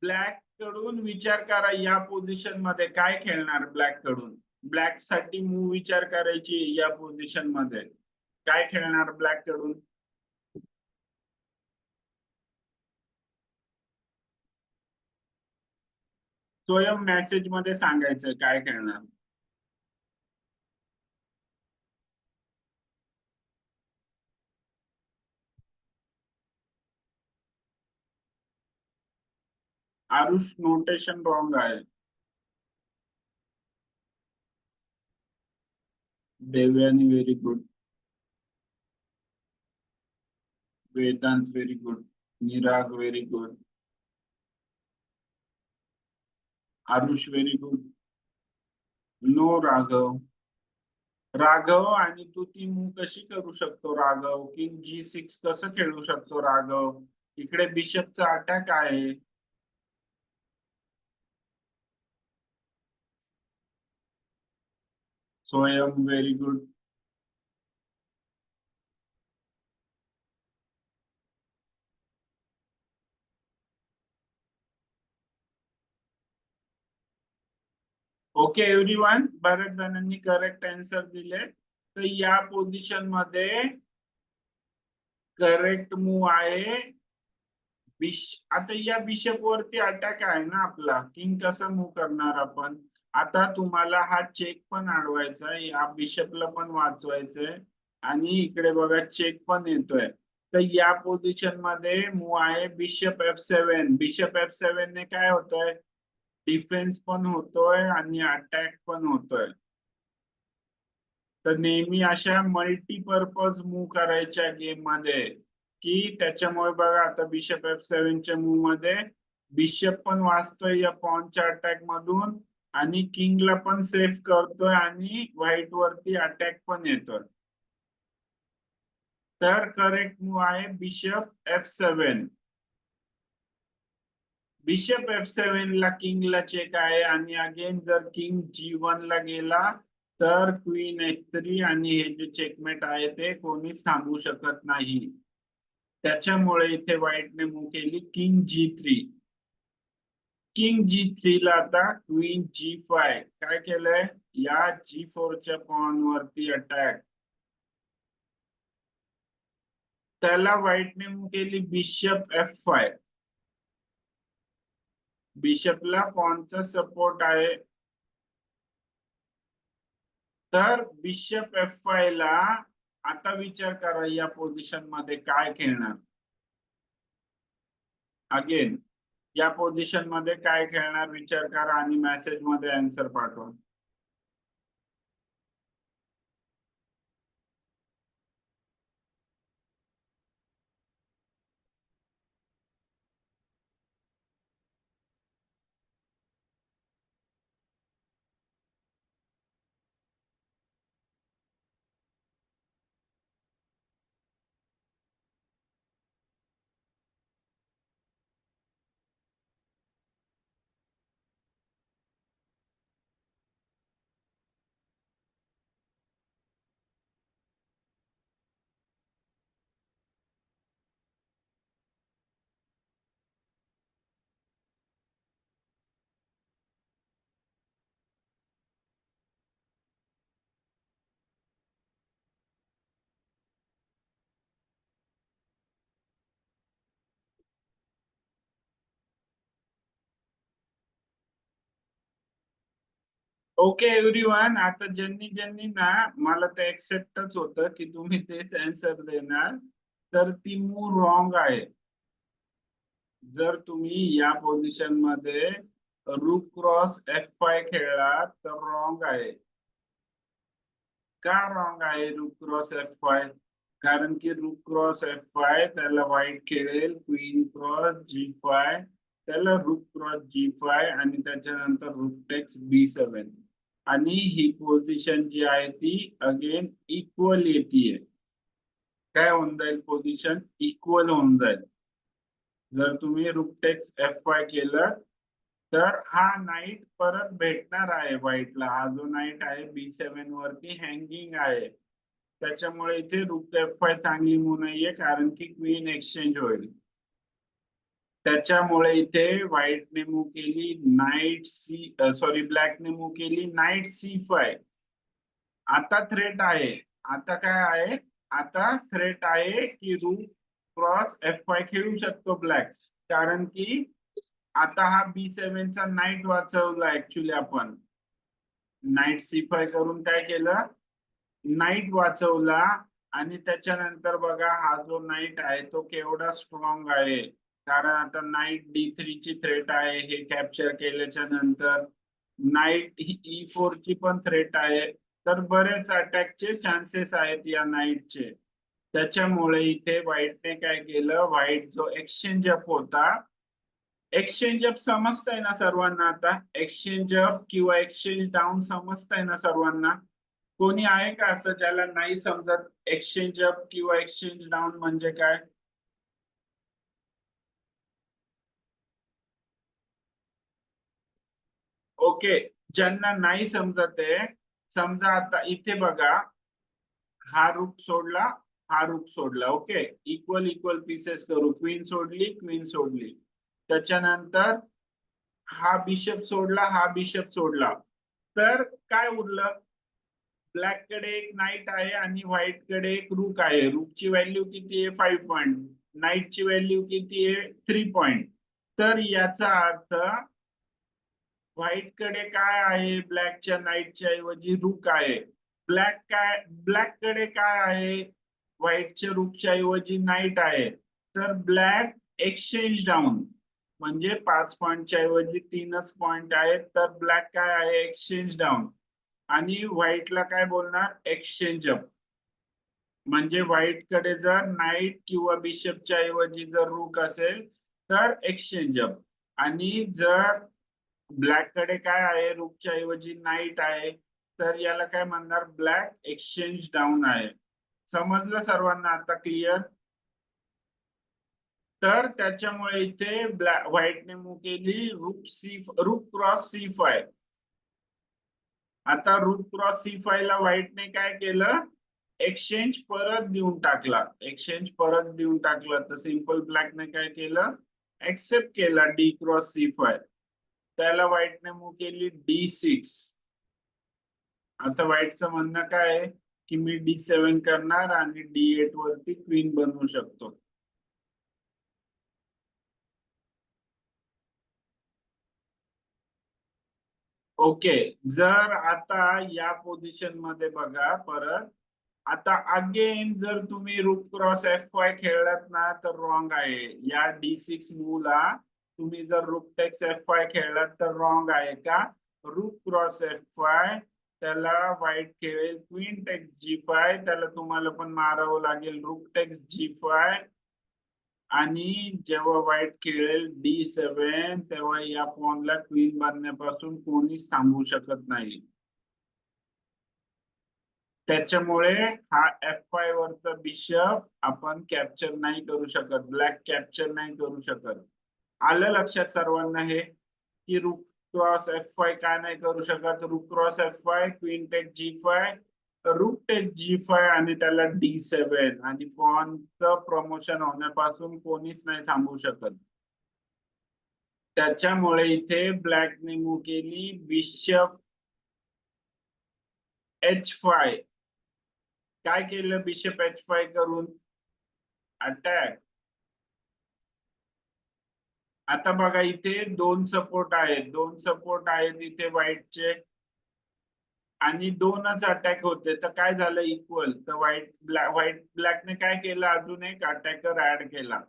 ब्लॅक कडून विचार करा या पोझिशन मध्ये काय खेळणार, ब्लॅक कडून ब्लॅक साठी मूव्ह विचार करायची या पोझिशन मध्ये काय खेळणार ब्लॅक कडून. स्वयं मेसेज मध्ये सांगायचं काय खेळणार. आरुष नोटेशन रॉंग आहे. Devyani very good, Vedant very good, Nirag very good, Aarush very good. No Raghav, Raghav आणि तू ती मूव कशी करू शकतो राघव, किंग G6 कसं खेळू शकतो राघव, इकडे बिशपचा अटॅक आहे. स्वयं व्हेरी गुड. ओके एव्हरीवन, बऱ्याच जणांनी करेक्ट आन्सर दिले. तर या पोझिशन मध्ये करेक्ट मूव आहे आता या बिशप वरती अटॅक आहे ना आपला, किंग कसं मूव करणार आपण. आता तुम्हाला हा चेक पण अडवायचा आहे, या बिशपला पण वाचवायचंय आणि इकडे बघा चेक पण येतोय. तर या पोझिशन मध्ये मूव आहे बिशप F7. बिशप F7 ने काय होतोय, डिफेन्स पण होतोय आणि अटॅक पण होतोय. तर नेहमी अशा मल्टीपर्पज मूव करायच्या गेम मध्ये, की त्याच्यामुळे बघा आता बिशप F7 च्या मूव मध्ये बिशप पण वाचतोय या पॉनच्या अटॅक मधून आणि किंगला पण सेफ करतोय आणि व्हाईट वरती अटॅक पण येतोय. तर करेक्ट मूव आहे बिशप F7. बिशप F7 ला किंगला चेक आहे आणि अगेन जर किंग G1 ला गेला तर क्वीन H3 आणि हे जे चेकमेट आहे ते कोणीच थांबवू शकत नाही. त्याच्यामुळे इथे व्हाईटने मूव केली किंग G3. किंग G3 ला आता क्वीन G5. काय केलंय, या G4 च्या पॉन वरती अटॅक. त्याला व्हाईटने मूव केली बिशप F5. बिशपला पॉनचा सपोर्ट आहे. तर बिशप F5 ला आता विचार करा या पोझिशन मध्ये काय खेळणार. अगेन या पोझिशन मध्ये काय खेळणार विचार करा आणि मेसेज मध्ये आन्सर पाठवा. ओके एव्हरीवन, आता ज्यांनी ज्यांनी ना, मला ते एक्सेप्टच होतं की तुम्ही तेच आन्सर देणार, तर ती मूव रॉंग आहे. जर तुम्ही या पोझिशन मध्ये रूक क्रॉस F5 खेळला तर रॉंग आहे. का रॉंग आहे रूक क्रॉस F5? कारण की रूक क्रॉस F5 त्याला व्हाईट खेळेल क्वीन क्रॉस G5, त्याला रूक क्रॉस G5 आणि त्याच्यानंतर रूक टेक्स B7 आणि ही पोझिशन जी आहे ती अगेन इक्वल येतीये. काय होऊन जाईल, पोझिशन इक्वल होऊन जाईल. जर तुम्ही रूक टेक्स F5 केलं तर हा नाईट परत भेटणार आहे व्हाईटला. हा जो नाईट आहे B7 वरती हँगिंग आहे. त्याच्यामुळे इथे रूक F5 चांगली मूव नाहीये कारण की क्वीन एक्सचेंज होईल. त्याच्यामुळे इथे व्हाईटने मूव केली नाईट ब्लॅकने मूव केली नाईट C5. आता थ्रेट आहे, आता काय आहे, आता थ्रेट आहे की रूक क्रॉस F5 खेळू शकतो ब्लॅक. कारण की आता हा B7 चा नाईट वाचवला. ऍक्च्युली आपण नाईट C5 करून काय केलं, नाईट वाचवला. आणि त्याच्यानंतर बघा हा जो नाईट आहे तो केवढा स्ट्रॉंग आहे, कारण आता नाईट D3 ची थ्रेट आहे. हे कॅप्चर केल्याच्या नंतर नाईट E4 ची पण थ्रेट आहे. तर बरेच अटॅकचे चान्सेस आहेत या नाईटचे. त्याच्यामुळे इथे व्हाईटने काय केलं, व्हाईट जो एक्सचेंज अप होता, एक्सचेंज अप समजतंय ना सर्वांना. आता एक्सचेंज अप किंवा एक्सचेंज डाऊन समजतंय ना सर्वांना. कोणी आहे का असं ज्याला नाही समजत एक्सचेंज अप किंवा एक्सचेंज डाऊन म्हणजे काय? ओके, ज्यांना नाही समजत आहे, समजा आता इथे बघा, हा रूक सोडला, हा रूक सोडला. ओके, इक्वल इक्वल पीसेस करू. क्वीन सोडली, क्वीन सोडली. त्याच्यानंतर हा बिशप सोडला, हा बिशप सोडला. तर काय उरलं, ब्लॅक कडे एक नाईट आहे आणि व्हाईट कडे एक रूक आहे. रूकची व्हॅल्यू किती आहे 5 पॉइंट, नाईटची व्हॅल्यू किती आहे 3 पॉइंट. तर याचा अर्थ व्हाईट कडे काय आहे, ब्लॅकच्या नाईटच्या ऐवजी रूक आहे. ब्लॅक कडे काय आहे, व्हाईटच्या रूकच्या ऐवजी नाईट आहे. तर ब्लॅक एक्सचेंज डाऊन, म्हणजे 5 पॉइंटच्या ऐवजी 3च पॉइंट आहेत. तर ब्लॅक काय आहे, एक्सचेंज डाऊन. आणि व्हाईटला काय बोलणार, एक्सचेंज अप. म्हणजे व्हाईट कडे जर नाईट किंवा बिशपच्या ऐवजी जर रूक असेल तर एक्सचेंज अप. आणि जर ब्लॅक कडे काय आहे, रूकच्या ऐवजी नाईट आहे, तर याला काय म्हणणार, ब्लॅक एक्सचेंज डाऊन आहे. समजलं सर्वांना आता, क्लिअर? तर त्याच्यामुळे इथे व्हाईटने मूव केली रूक क्रॉस C5. आता रूक क्रॉस C5 ला व्हाईटने काय केलं, एक्सचेंज परत देऊन टाकला. एक्सचेंज परत देऊन टाकला तर सिंपल ब्लॅकने काय केलं, एक्सेप्ट केला डी क्रॉस C5. त्याला व्हाईटने मूव केली D6. आता व्हाईटचं म्हणणं काय आहे की मी D7 करणार आणि D8 वरती क्वीन बनवू शकतो. ओके, जर आता या पोझिशन मध्ये बघा परत, आता अगेन जर तुम्ही रूक क्रॉस F5 खेळलात ना तर रॉंग आहे. या D6 मूवला तुम्ही जर रूक टेक्स F5 खेळलात तर रॉंग आहे. का, रूक क्रॉस F5 त्याला व्हाईट खेळेल क्वीन टेक्स G5, त्याला तुम्हाला पण मारावं लागेल रूक टेक्स G5. आणि जेव्हा व्हाईट खेळेल D7 तेव्हा या पॉनला क्वीन बनण्यापासून कोणीच थांबवू शकत नाही. त्याच्यामुळे हा F5 वरचा बिशप आपण कॅप्चर नाही करू शकत, ब्लॅक कॅप्चर नाही करू शकत. आलं लक्षात सर्वांना हे, की रूक क्रॉस F5 काय नाही करू शकत, रूक cross F5, queen take G5, रूक टेक G5 आणि त्याला D7, आणि पॉनचं प्रमोशन होण्यापासून कोणीच नाही थांबवू शकत. त्याच्यामुळे इथे ब्लॅकने मूव केली बिशप H5. काय केलं बिशप H5 करून, अटॅक. आता बघा इथे दोन सपोर्ट आहेत इथे व्हाईटचे, आणि दोनच अटॅक होते. तर काय झालं, इक्वल. तर व्हाईट ब्लॅकने काय केलं, अजून एक अटॅकर ऍड केला.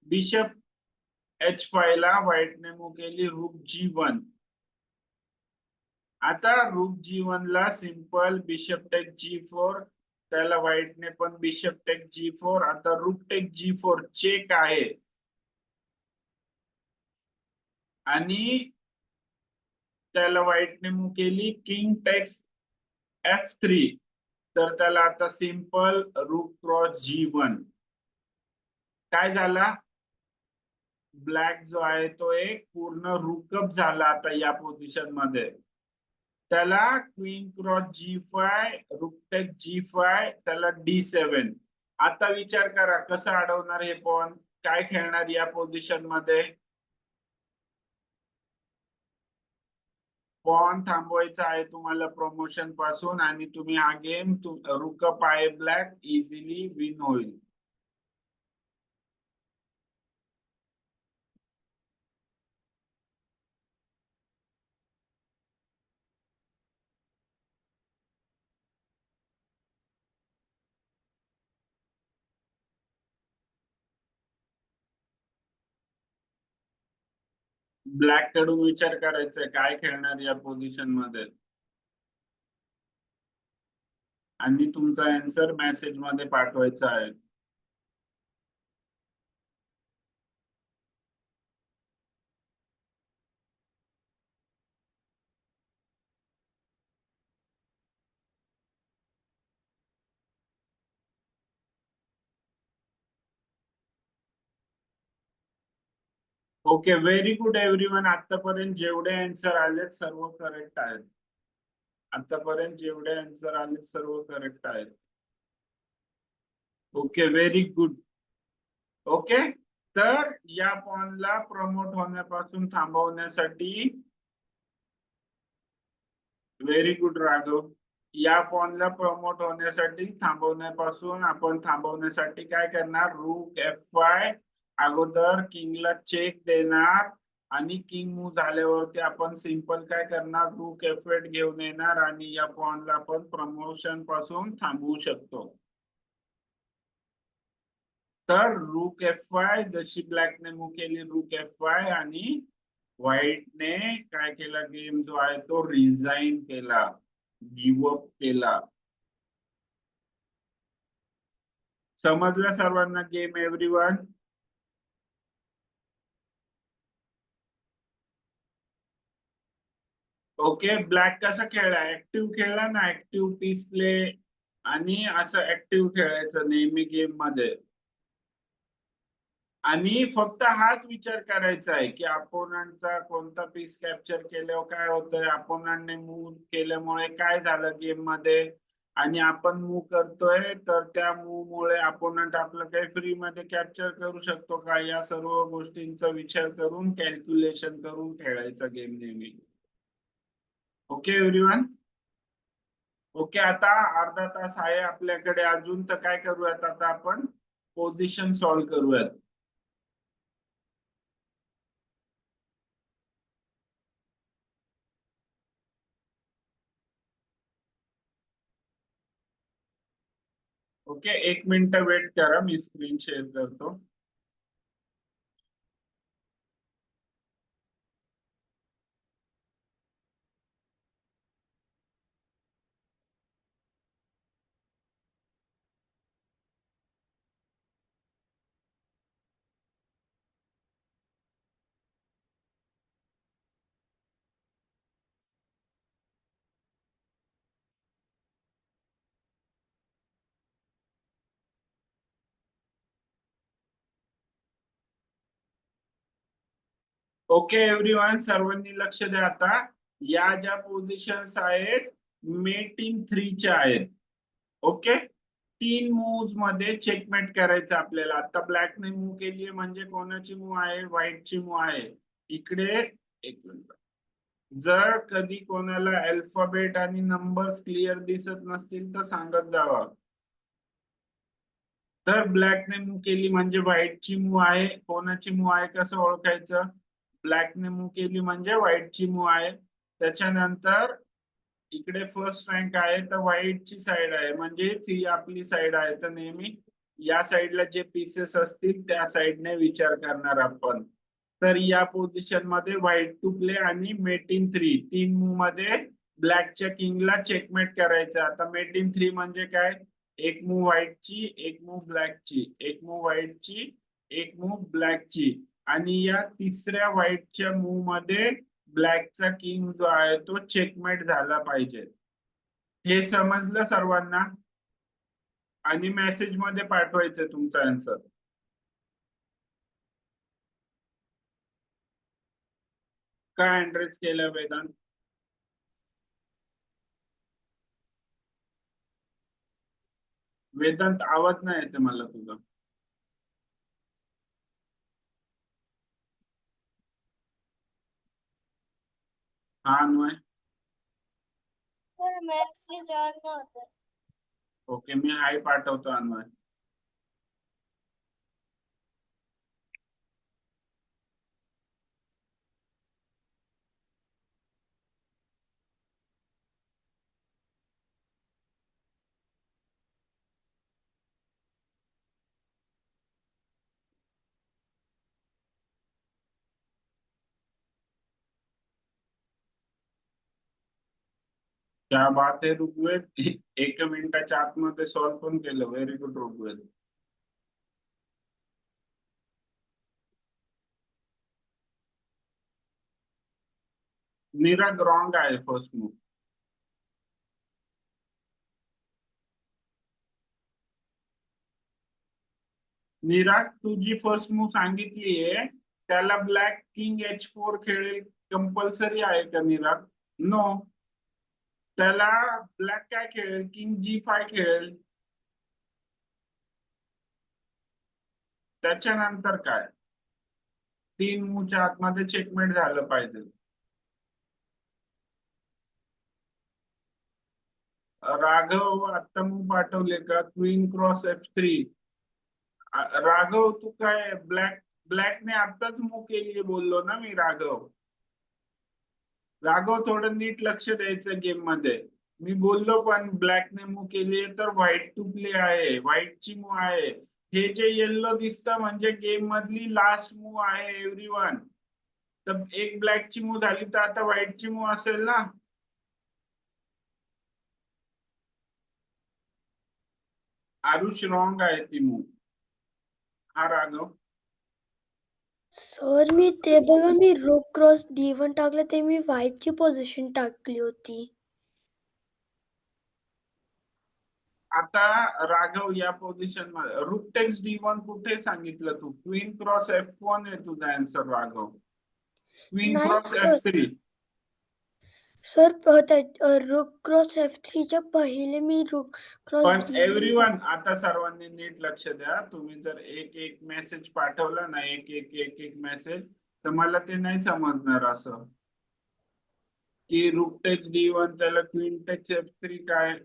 बिशप H5 ला व्हाईटने मूव केली रूक G1. आता रूक G1 ला सिंपल बिशप टेक G4, त्याला व्हाईटने पण बिशप टेक G4. आता रूक टेक G4 चेक आहे, आणि त्याला व्हाईटने मूव केली किंग टेक्स F3. तर त्याला आता सिंपल रूक क्रॉस G1. काय झाला, ब्लॅक जो आहे तो एक पूर्ण रुकअप झाला आता या पोझिशन मध्ये. त्याला क्वीन क्रॉस G5, रूक टेक G5, त्याला D7. आता विचार करा कसं अडवणार हे पॉन, काय खेळणार या पोझिशन मध्ये. पॉन थांबवायचा आहे तुम्हाला प्रमोशन पासून, आणि तुम्ही हा गेम रुकअप आहे ब्लॅक, इझिली विन होईल. ब्लॅक कडून विचार करायचा काय खेळणार या पोझिशन मध्ये, आणि तुमचा आन्सर मेसेज मध्ये पाठवायचा आहे. Okay, very good everyone. आतापर्यंत जेवढे आन्सर आलेत सर्व करेक्ट आहेत. आतापर्यंत जेवढे आन्सर आलेत सर्व करेक्ट आहेत. Okay, very good. ओके, तर या पॉनला प्रमोट होण्यापासून थांबवण्यासाठी व्हेरी गुड राघव. या पॉनला प्रमोट होण्यासाठी आपण थांबवण्यासाठी काय करणार, रूक F5 अगोदर किंगला चेक देणार आणि किंग मूव झाल्यावरती आपण सिंपल काय करणार, रूक F8 घेऊन येणार आणि या पॉनला आपण प्रमोशन पासून थांबवू शकतो. तर रूक F5 जशी ब्लॅकने मूव केली रूक F5 आणि व्हाईटने काय केला, गेम जो आहे तो रिझाईन केला, गिव्ह अप केला. समजलं सर्वांना गेम एव्हरीवन? ओके. ब्लॅक कसा खेळला, ऍक्टिव्ह खेळला ना, ऍक्टिव्ह पीस प्ले आणि असं ऍक्टिव्ह खेळायचं नेहमी गेम मध्ये. आणि फक्त हाच विचार करायचा आहे की अपोनंटचा कोणता पीस कॅप्चर केल्यावर काय होतंय, अपोनंटने मूव्ह केल्यामुळे काय झालं गेम मध्ये, आणि आपण मूव्ह करतोय तर त्या मूव्ह मुळे अपोनंट आपलं काही फ्री मध्ये कॅप्चर करू शकतो का, या सर्व गोष्टींचा विचार करून कॅल्क्युलेशन करून खेळायचा गेम नेहमी. Okay everyone? ओके. आता अर्धा तास आहे आपल्याकडे अजून, तर काय करूयात आता आपण पोझिशन सॉल्व्ह करूयात. ओके, 1 मिनिट वेट करा, मी स्क्रीन शेअर करतो. ओके एव्हरीवन, सर्वांनी लक्ष द्या. आता या ज्या पोझिशन्स आहेत मेट इन 3 च्या आहेत. ओके. 3 मूव्ह मध्ये चेकमेट करायचं आपल्याला. आता ब्लॅकने मूव्ह केली म्हणजे कोणाची मूव्ह आहे, व्हाईटची मूव्ह आहे. इकडे एक मिनिट, जर कधी कोणाला अल्फाबेट आणि नंबर्स क्लिअर दिसत नसतील तर सांगत जावा. तर ब्लॅकने मूव्ह केली म्हणजे व्हाईटची मूव्ह आहे. कोणाची मूव्ह आहे कसं ओळखायचं, ब्लॅकने मूव्ह केली म्हणजे व्हाईटची मूव्ह आहे. त्याच्यानंतर इकडे फर्स्ट रँक आहे तर व्हाईटची साइड आहे, म्हणजे ती आपली साइड आहे. तर नेहमी या साइडला जे पीसेस असतील त्या साइडने विचार करणार आपण. तर या पोझिशन मध्ये व्हाईट टू प्ले आणि मेट इन 3, 3 मूव्ह मध्ये ब्लॅकच्या किंगला चेकमेट करायचं. आता मेट इन 3 म्हणजे काय, एक मूव्ह व्हाईटची, एक मूव्ह ब्लॅकची, एक मूव्ह व्हाईटची, एक मूव्ह ब्लॅकची, आणि या तिसऱ्या व्हाईटच्या मूव्ह मध्ये ब्लॅकचा किंग जो आहे तो चेकमेट झाला पाहिजे. हे समजलं सर्वांना? आणि मेसेज मध्ये पाठवायचं तुमचा आन्सर. काय ऍड्रेस केलं वेदांत? वेदांत आवाज नाही येते मला तुझा. हा अन्वय. मेसेज ऑन नव्हतं. ओके, मी हाय पाठवतो अन्वय. क्या बात आहे ऋग्वेद, 1 मिनिटाच्या आतमध्ये सॉल्व्ह पण केलं. Very good Rigved. Nirag wrong आहे फर्स्ट मूव्ह. निराग तुझी फर्स्ट मूव्ह सांगितलीये, त्याला ब्लॅक किंग H4 खेळेल कंपल्सरी आहे का निराग? नो. त्याला ब्लॅक काय खेळेल, किंग G5 खेळेल. त्याच्यानंतर काय, 3 मूव्हच्या आतमध्ये चेकमेट झालं पाहिजे. राघव आता मग पाठवले का क्वीन क्रॉस F3. राघव तू काय ब्लॅकने आताच मूव केली बोललो ना मी. राघव थोडं नीट लक्ष द्यायचं गेम मध्ये. मी बोललो पण ब्लॅकने मूव केली तर व्हाईट टू प्ले आहे, व्हाईटची मूव आहे. हे जे येल्लो दिसतं म्हणजे गेम मधली लास्ट मूव आहे एव्हरीवन. तर एक ब्लॅकची मूव झाली तर आता व्हाईटची मूव असेल ना. आरुष रॉंग आहे ती मूव. हा राघव सर मी ते बघा मी रूक क्रॉस D1 टाकलं ते मी व्हाईटची पोझिशन टाकली होती. आता राघव या पोझिशन मध्ये रूक टेक्स D1 कुठे सांगितलं तू. क्वीन क्रॉस F1 आहे तुझा आन्सर राघव. क्वीन नाही cross sir. F3. Sir rook cross F3च्या पहिले मी रूक क्रॉस पण D1 एव्हरीवन आता सर्वांनी नीट लक्ष द्या. तुम्ही जर एक एक मेसेज पाठवला ना, एक एक एक एक मेसेज, तर मला ते नाही समजणार असं की रूक टेक्स D1 त्याला क्वीन टेक्स F3 काय.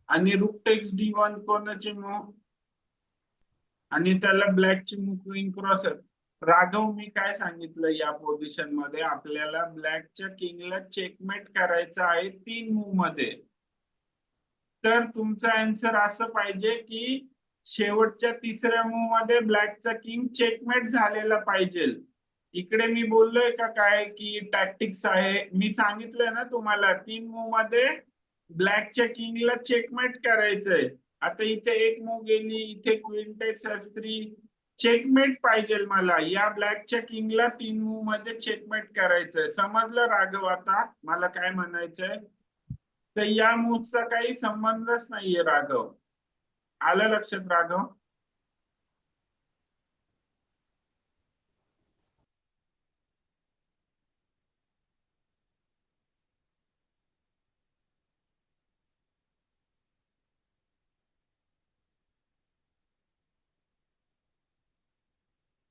आणि रूक टेक्स D1 कोणाची मूव आणि त्याला ब्लॅकची मूव क्वीन क्रॉस. राघव मी काय सांगितलं या पोझिशन मध्ये आपल्याला ब्लॅकच्या किंगला चेकमेट करायचं आहे 3 मूव मध्ये. तर तुमचा आन्सर असं पाहिजे की शेवटच्या तिसऱ्या मूव मध्ये ब्लॅकचा किंग चेकमेट झालेला पाहिजे. इकडे मी बोललोय का काय की टॅक्टिक्स आहे. मी सांगितलंय ना तुम्हाला 3 मूव मध्ये ब्लॅकच्या किंगला चेकमेट करायचंय. आता इथे एक मूव गेली, इथे क्वीन टेक्स F3 चेकमेट पाहिजे मला. या ब्लॅकच्या किंगला 3 मूव मध्ये चेकमेट करायचंय. समजलं राघव आता मला काय म्हणायचंय. तर या मूवचा काही संबंधच नाहीये राघव. आलं लक्षात राघव.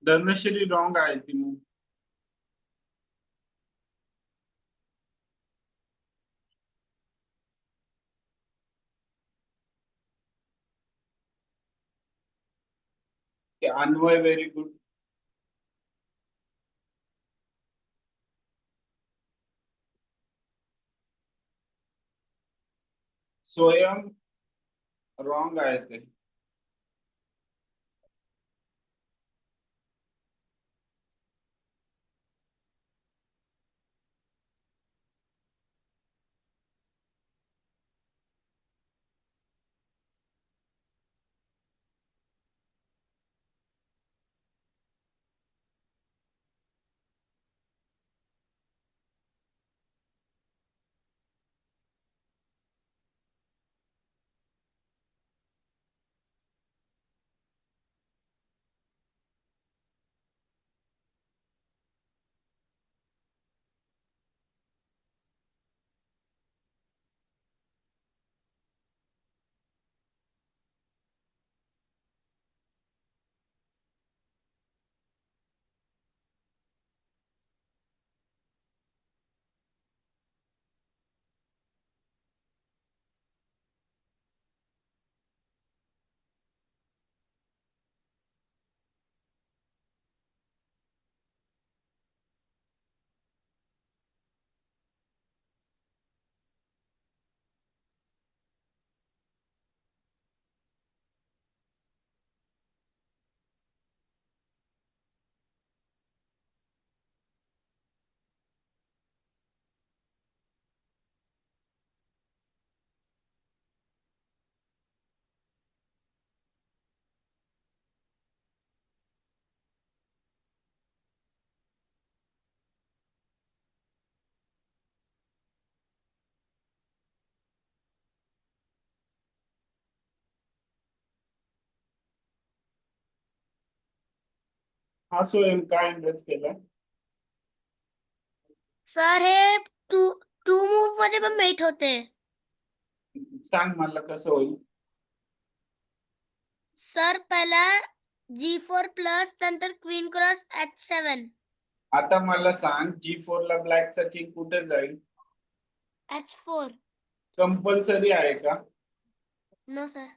धनश्री रॉंग आहे ती मूव. Anvay very good. स्वयं रॉंग आहे ते. हा स्वयं काय अंदाज केला. सर हे टू टू मूव मध्ये पण मेट होते. सांग मला कसं होईल. सर पहिला G4 प्लस नंतर क्वीन क्रॉस H7. आता मला सांग G4 ला ब्लॅकचा किंग कुठे जाईल. H4. कंपल्सरी आहे का? No sir.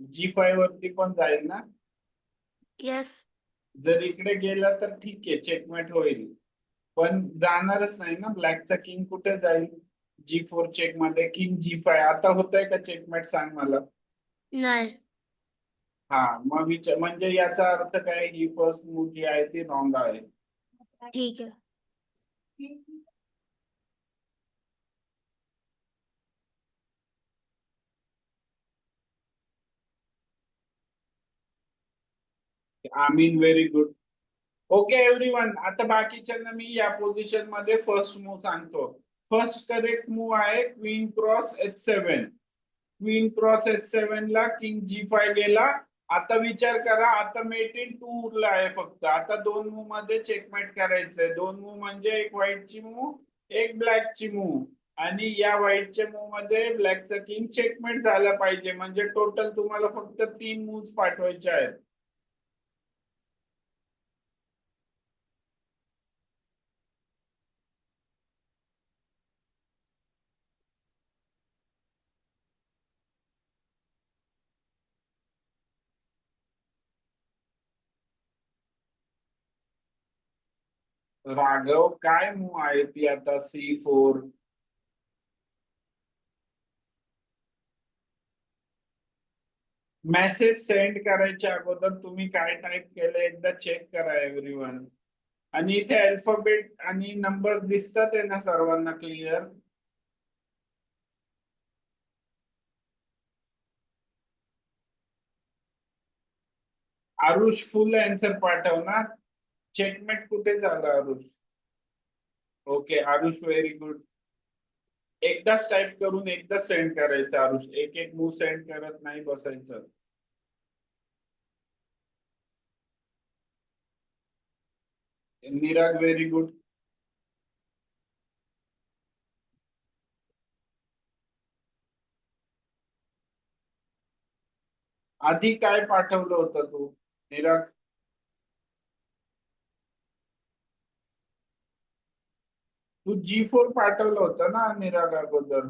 G5 वरती पण जाईल ना? येस. जर इकडे गेला तर ठीक आहे, चेकमेट होईल, पण जाणारच नाही ना. ब्लॅकचा किंग कुठे जाईल? G4 चेक मध्ये किंग G5. आता होतंय का चेकमेट? सांग मला. नाही. हा, मग विचार, म्हणजे याचा अर्थ काय? ही फर्स्ट मूव जी आहे ती रॉंग आहे. ठीक आहे. I mean very good. Okay everyone, आता बाकीच्यांना मी या पोझिशन मध्ये फर्स्ट मूव सांगतो. फर्स्ट करेक्ट मूव आहे queen cross H7. Queen cross H7 ला किंग G5 गेला. आता विचार करा, आता मेट इन 2 उरला आहे फक्त. आता 2 मूव मध्ये चेकमेट करायचंय. 2 मूव म्हणजे एक व्हाईटची मूव, एक ब्लॅकची मूव, आणि या व्हाईटच्या मूव मध्ये ब्लॅकचा किंग चेकमेट झाला पाहिजे. म्हणजे टोटल तुम्हाला फक्त 3 मूव्स पाठवायचे आहेत. राघव, काय मूव आहे ती आता? C4. मेसेज सेंड करायच्या अगोदर तुम्ही काय टाईप केलं एकदा चेक करा एव्हरीवन. आणि इथे अल्फाबेट आणि नंबर दिसतात आहे ना सर्वांना क्लिअर? आरुष फुल आन्सर पाठवणार. चेकमेट कुठे झालं Aarush? Okay Aarush, very good. एकदाच टाईप करून एकदाच सेंड करायचं आरुष, एक एक मूव सेंड करत नाही बसायचं. निराग, व्हेरी गुड. आधी काय पाठवलं होतं तू निराग? तू G4 पाठवलं होतं ना निराग अगोदर?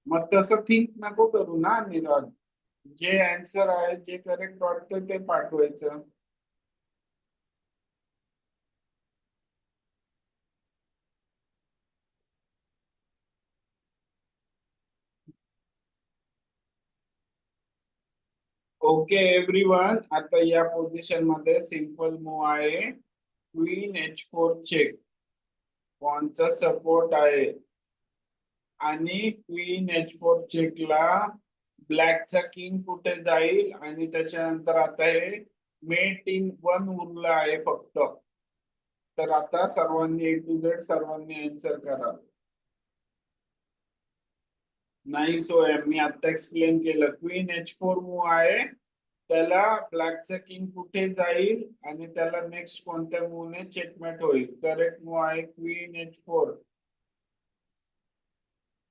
मग तसं थिंक नको करू ना निराग. जे आन्सर आहे, जे करेक्ट वाटतं ते पाठवायचं. ओके एव्हरीवन, आता या पोझिशन मध्ये सिंपल मूव आहे क्वीन H4 चेक. पॉनचा सपोर्ट आहे आणि क्वीन H4 चेकला ब्लॅकचा किंग कुठे जाईल, आणि त्याच्यानंतर आता हे मेट इन 1 उरला आहे फक्त. तर आता सर्वांनी A to Z सर्वांनी आन्सर करा. नाही सोयम, मी आता एक्सप्लेन केलं. क्वीन H4 मूव आहे, त्याला ब्लॅकचा किंग कुठे जाईल आणि त्याला नेक्स्ट कोणत्या मूवने चेकमेट होईल. करेक्ट मूव आहे क्वीन H4.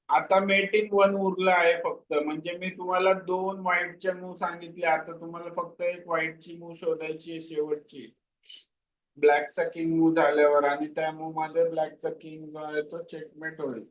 आता मेटिंग 1 उरला आहे फक्त. म्हणजे मी तुम्हाला 2 व्हाईटच्या मूव सांगितले, आता तुम्हाला फक्त एक व्हाईटची मूव शोधायची आहे शेवटची, ब्लॅकचा किंग मूव झाल्यावर, आणि त्या मूव मध्ये ब्लॅकचा किंग जो आहे तो चेकमेट होईल.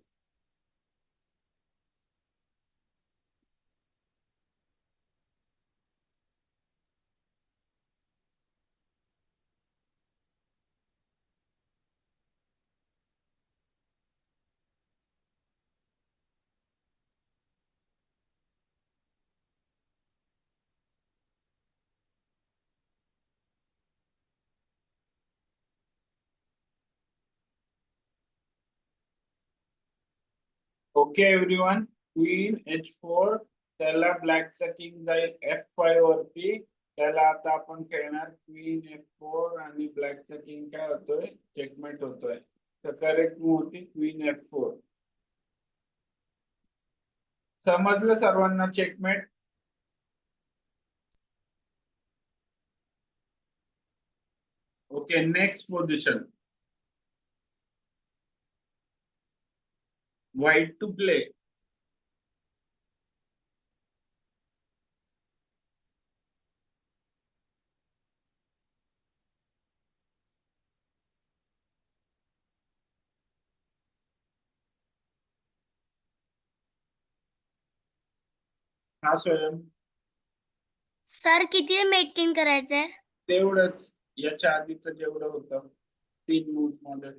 ओके एव्हरीवन, क्वीन H4, त्याला ब्लॅकचा किंग जाईल F5 वरती. त्याला आता आपण खेळणार क्वीन F4 आणि ब्लॅकचा किंग काय होतोय? चेकमेट होतोय. तर करेक्ट मूव होती क्वीन F4. समजलं सर्वांना checkmate? Okay, next position. White to play. हा स्वयं. सर किती मेंटेन करायचंय? तेवढंच, याच्या आधीच जेवढं होतं 3 मूव्ह मध्ये.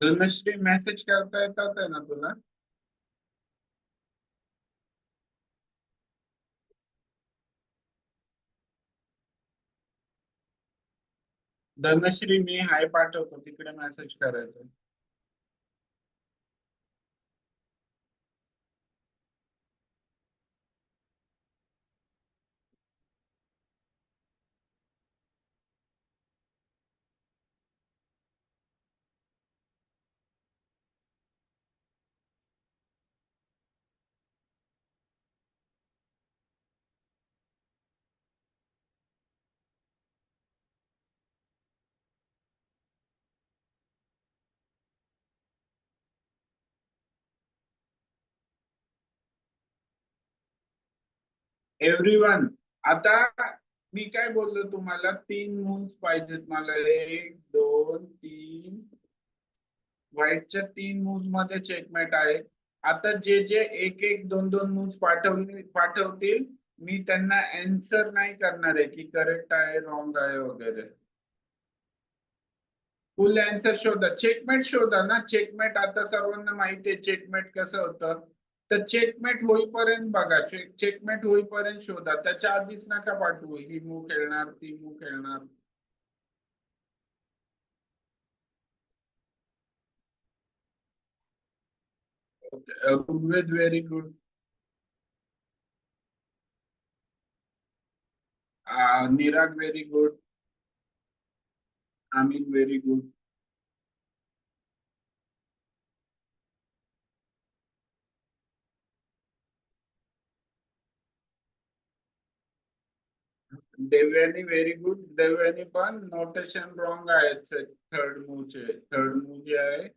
धनश्री, मेसेज करता येतात आहे ना तुला? धनश्री, मी हाय पाठवतो, तिकडे मेसेज करायचं. एव्हरीवन, आता मी काय बोललो तुम्हाला, 3 मूव्ह पाहिजेत मला. 1 2 3. व्हाईटच्या 3 मूव्ह मध्ये चेकमेट आहे. आता जे जे एक एक 2 मूव्ह पाठवतील, मी त्यांना आन्सर नाही करणार आहे की करेक्ट आहे रॉंग आहे वगैरे. फुल आन्सर शोधा, चेकमेट शोधा ना. चेकमेट आता सर्वांना माहिती आहे चेकमेट कसं होतं. तर चेकमेट होईपर्यंत बघा, चेकमेट होईपर्यंत शोधा. त्याच्या आधीच नका पाठवू ही मूव्ह खेळणार ती मूव्ह खेळणार. Rigved very good. Nirag very good. Aamin very good. Devyani very good. Devyani पण नोटेशन रॉंग आहे थर्ड मूव जे आहे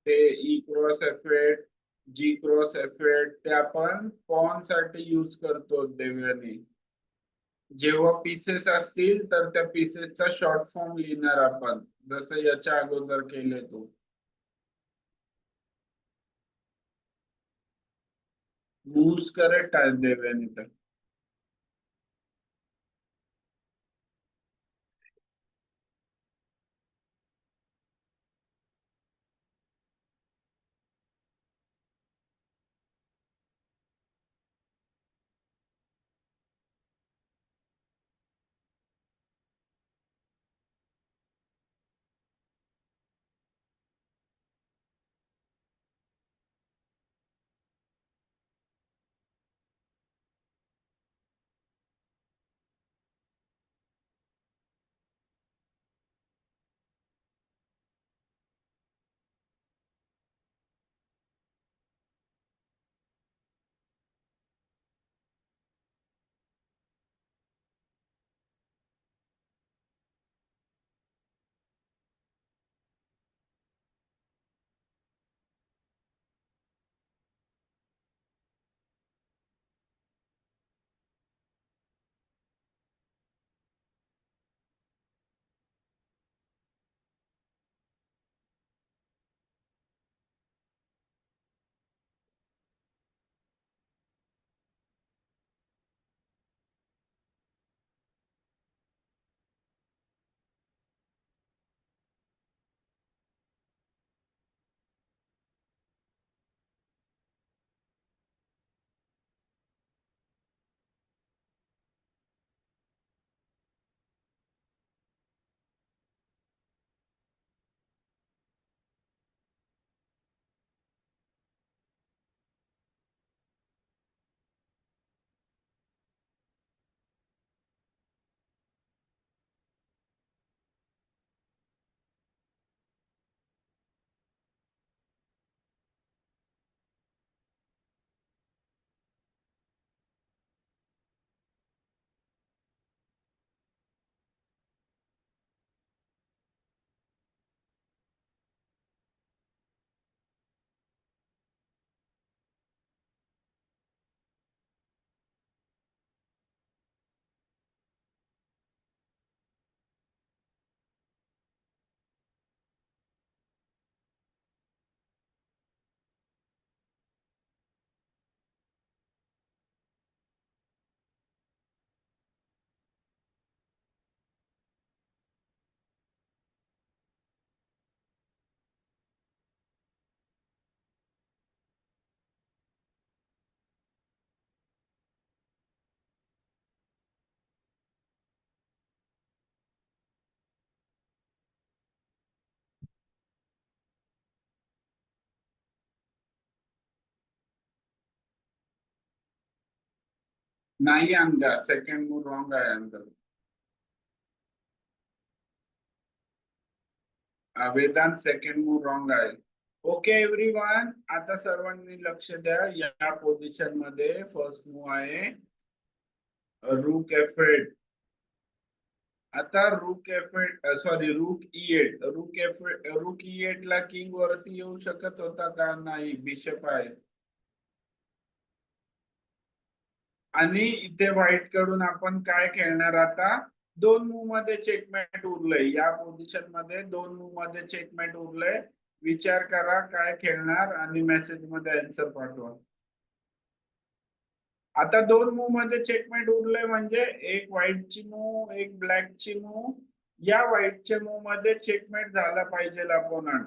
ते E cross F eight G cross F eight ते आपण पॉन साठी यूज करतो देवयानी. जेव्हा पीसेस असतील तर त्या पीसेसचा शॉर्ट फॉर्म लिहिणार आपण, जसं याच्या अगोदर केले तो. मूव्स करेक्ट आहे देवयानी तर. नाही अंगा, सेकंड मूव रॉंग आहे अंगा. वेदांत सेकंड मूव रॉंग आहे. ओके एव्हरीवन, आता सर्वांनी लक्ष द्या. या पोझिशन मध्ये फर्स्ट मूव आहे रूक F8. आता रूक F8, सॉरी रूक E8. रूक E8 ला किंग वरती येऊ शकत होता का? नाही, बिशप आहे. आणि इथे व्हाईट कडून आपण काय खेळणार आता? 2 मूव मध्ये चेकमेट उरलंय. या पोझिशन मध्ये 2 मूव मध्ये चेकमेट उरलंय. विचार करा काय खेळणार आणि मेसेज मध्ये आन्सर पाठवा. आता 2 मूव मध्ये चेकमेट उरलंय म्हणजे एक व्हाईटची मूव, एक ब्लॅकची मूव. या व्हाईटच्या मूव मध्ये चेकमेट झाला पाहिजे अपोनंट.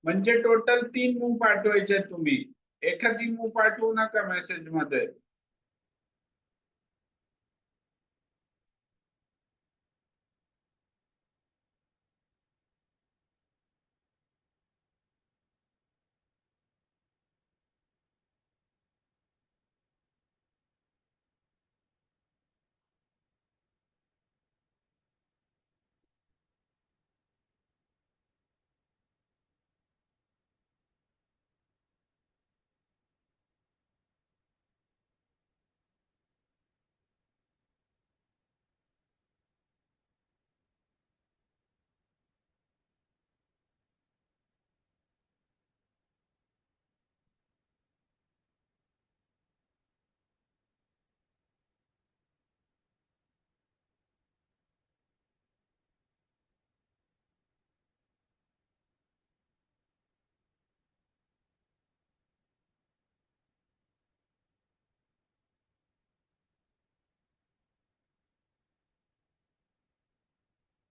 म्हणजे टोटल 3 मूव पाठवायचे तुम्ही. एखादी मूव पाठवू नका मेसेज मध्ये.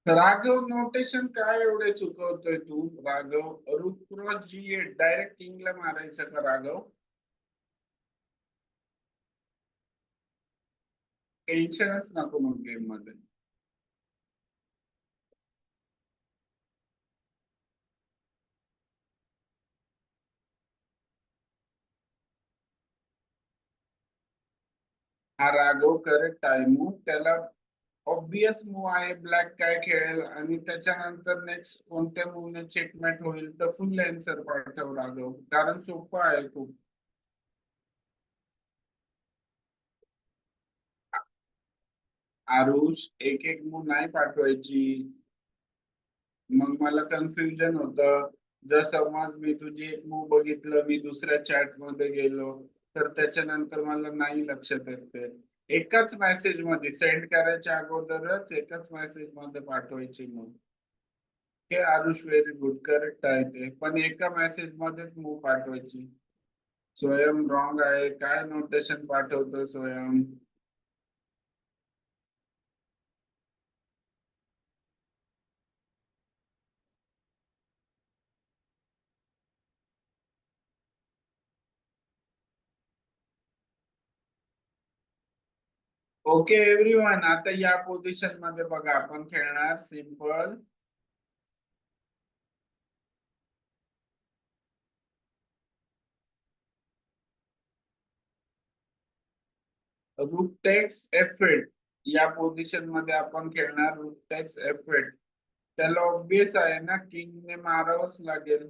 राघव, नोटेशन काय एवढे चुकवतोय तू? राघव, रूक क्रॉस G8 डायरेक्ट किंगला मारायचं का राघव? टेन्शनच नको मग गेम मध्ये. हा राघव करेक्ट आहे मूव. त्याला ऑब्विस मूव आहे ब्लॅक काय खेळेल आणि त्याच्यानंतर नेक्स्ट कोणत्या मूवने चेकमेट होईल तर फुल आन्सर पाठव राघव, कारण सोपं आहे खूप. आरुष, एक एक मूव नाही पाठवायची. मग मला कन्फ्युजन होतं. जर समज मी तुझी एक मूव बघितलं, मी दुसऱ्या चॅट मध्ये गेलो तर त्याच्यानंतर मला नाही लक्षात येते. एकाच मेसेज मध्ये सेंड करायच्या अगोदरच एकाच मेसेज मध्ये पाठवायची मूव. हे आरुष व्हेरी गुड, करेक्ट आहे ते, पण एका मेसेज मध्येच मूव पाठवायची. स्वयं रॉंग आहे. काय नोटेशन पाठवतो स्वयं? ओके एव्हरीवन, आता या पोझिशन मध्ये बघा आपण खेळणार सिंपल रूक टेक्स F8. या पोझिशन मध्ये आपण खेळणार रूक टेक्स F8. त्याला ऑब्विस आहे ना, किंगने मारावंच लागेल.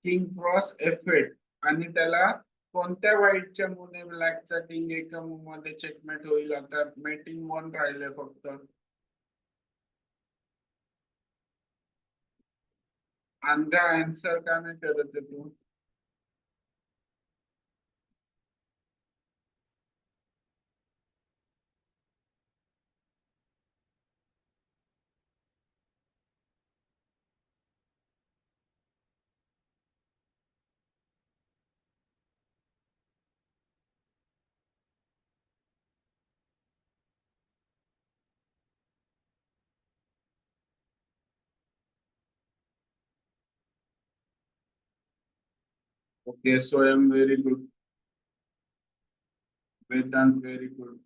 King cross F8. आणि त्याला कोणत्या व्हाईटच्या मूवने ब्लॅकचा किंग एका मूव मध्ये चेकमेट होईल? आता मेटिंग 1 राहिले फक्त. अनघा, आन्सर का नाही करत आहे तू? Okay, Swayam very good. Vedant very good.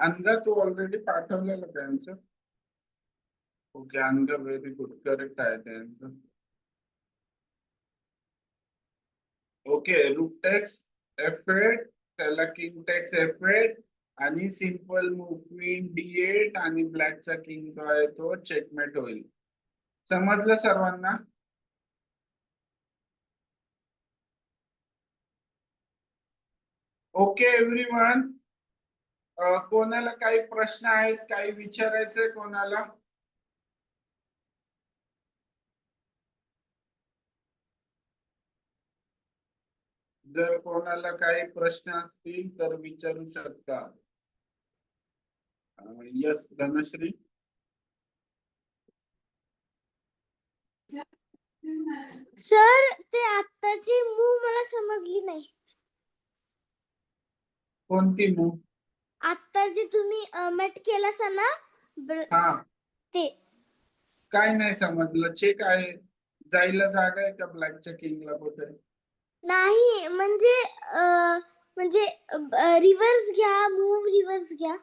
Anagha तू ऑलरेडी पाठवलेलं का answer? Okay, Anagha very good, correct आहे त्यांचं. ओके, रूट टेक्स F8, त्याला किंग टेक्स F8 आणि सिंपल मूव क्वीन D8 आणि ब्लॅकचा किंग जो आहे तो चेकमेट होईल. समजलं सर्वांना? ओके एव्हरीवन, कोणाला काही प्रश्न आहेत, काही विचारायचंय कोणाला? जर कोणाला काही प्रश्न असतील तर विचारू शकता. यस धनश्री. सर ते आत्ताची मूव मला समजली नाही. कोणती मूव? आता जे तुम्ही मेट केलासा ना हा, ते काय नाही समजलं. चेक आहे, जायला जागा आहे का ब्लॅकच्या किंगला कुठे? नाही म्हणजे रिव्हर्स घ्या, मूव रिव्हर्स घ्या.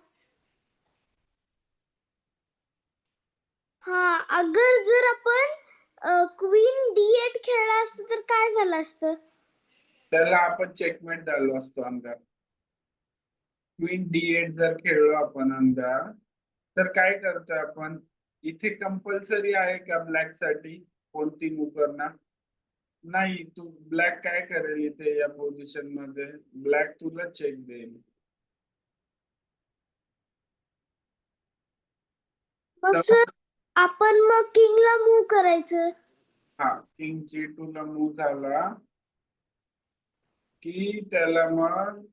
हा, अगर जर आपण क्वीन D8 खेळला असतं तर काय झालं असतं? त्याला आपण चेकमेट झालो असतो अंगार. क्वीन D8 जर खेळलो आपण अंगार, तर काय करतोय आपण इथे? कंपल्सरी आहे का ब्लॅक साठी कोणती मूव करणार? नाही. तू ब्लॅक काय करेल इथे या पोझिशन मध्ये? ब्लॅक तुला चेक देईल. सर आपण मग किंगला मूव करायचं. हा, किंग G2 ला मूव झाला की त्याला मग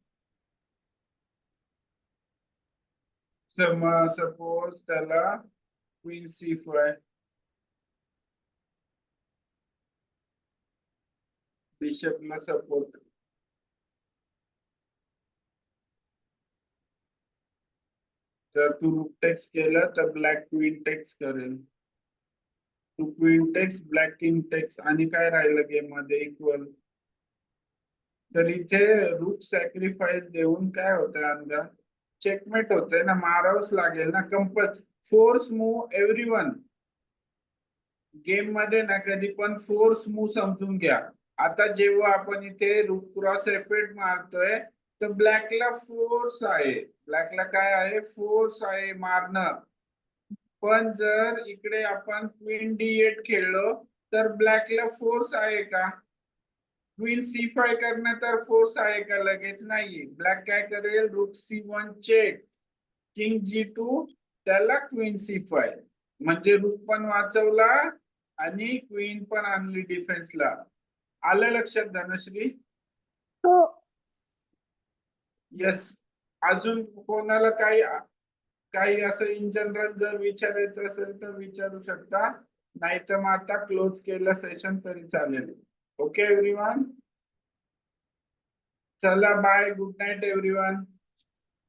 सपोज त्याला क्वीन C5, बिशपला सपोर्ट. जर तू रूक टेक्स केलं तर ब्लॅक क्वीन टेक्स करेल. तू queen takes, black king takes, आणि काय राहिलं गेम मध्ये? इक्वल. तर इथे रूक सॅक्रिफाईस देऊन काय होतंय अंगा? चेकमेट होतंय ना, मारावंच लागेल ना. फोर्स मूव एव्हरीवन गेम मध्ये ना, कधी पण फोर्स मूव समजून घ्या. आता जेव्हा आपण इथे रूक क्रॉस F8 मारतोय तर ब्लॅकला फोर्स आहे. ब्लॅकला काय आहे? फोर्स आहे मारणं. पण जर इकडे आपण क्वीन D8 खेळलो तर ब्लॅकला फोर्स आहे का? क्वीन C5 करणं तर फोर्स आहे का? लगेच नाही. ब्लॅक काय करेल? रूक C1 चेक, किंग G2, त्याला क्वीन C5, म्हणजे रूक पण वाचवला आणि क्वीन पण आणली डिफेन्सला. आलं लक्षात धनश्री? हो. यस. अजून कोणाला काही असं इन जनरल जर विचारायचं असेल तर विचारू शकता, नाही तर मग आता क्लोज केलं सेशन तरी चालेल. ओके एव्हरीवन, चला bye, good night everyone.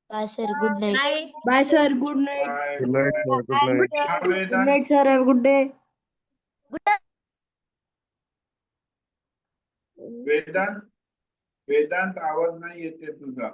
Bye, sir. Good night. Bye, sir. Good night. Bye. Good night, sir. Good night. हा, Good Vedant. night, sir. Have a good day. Vedant, Vedant आवाज नाही येते तुझा.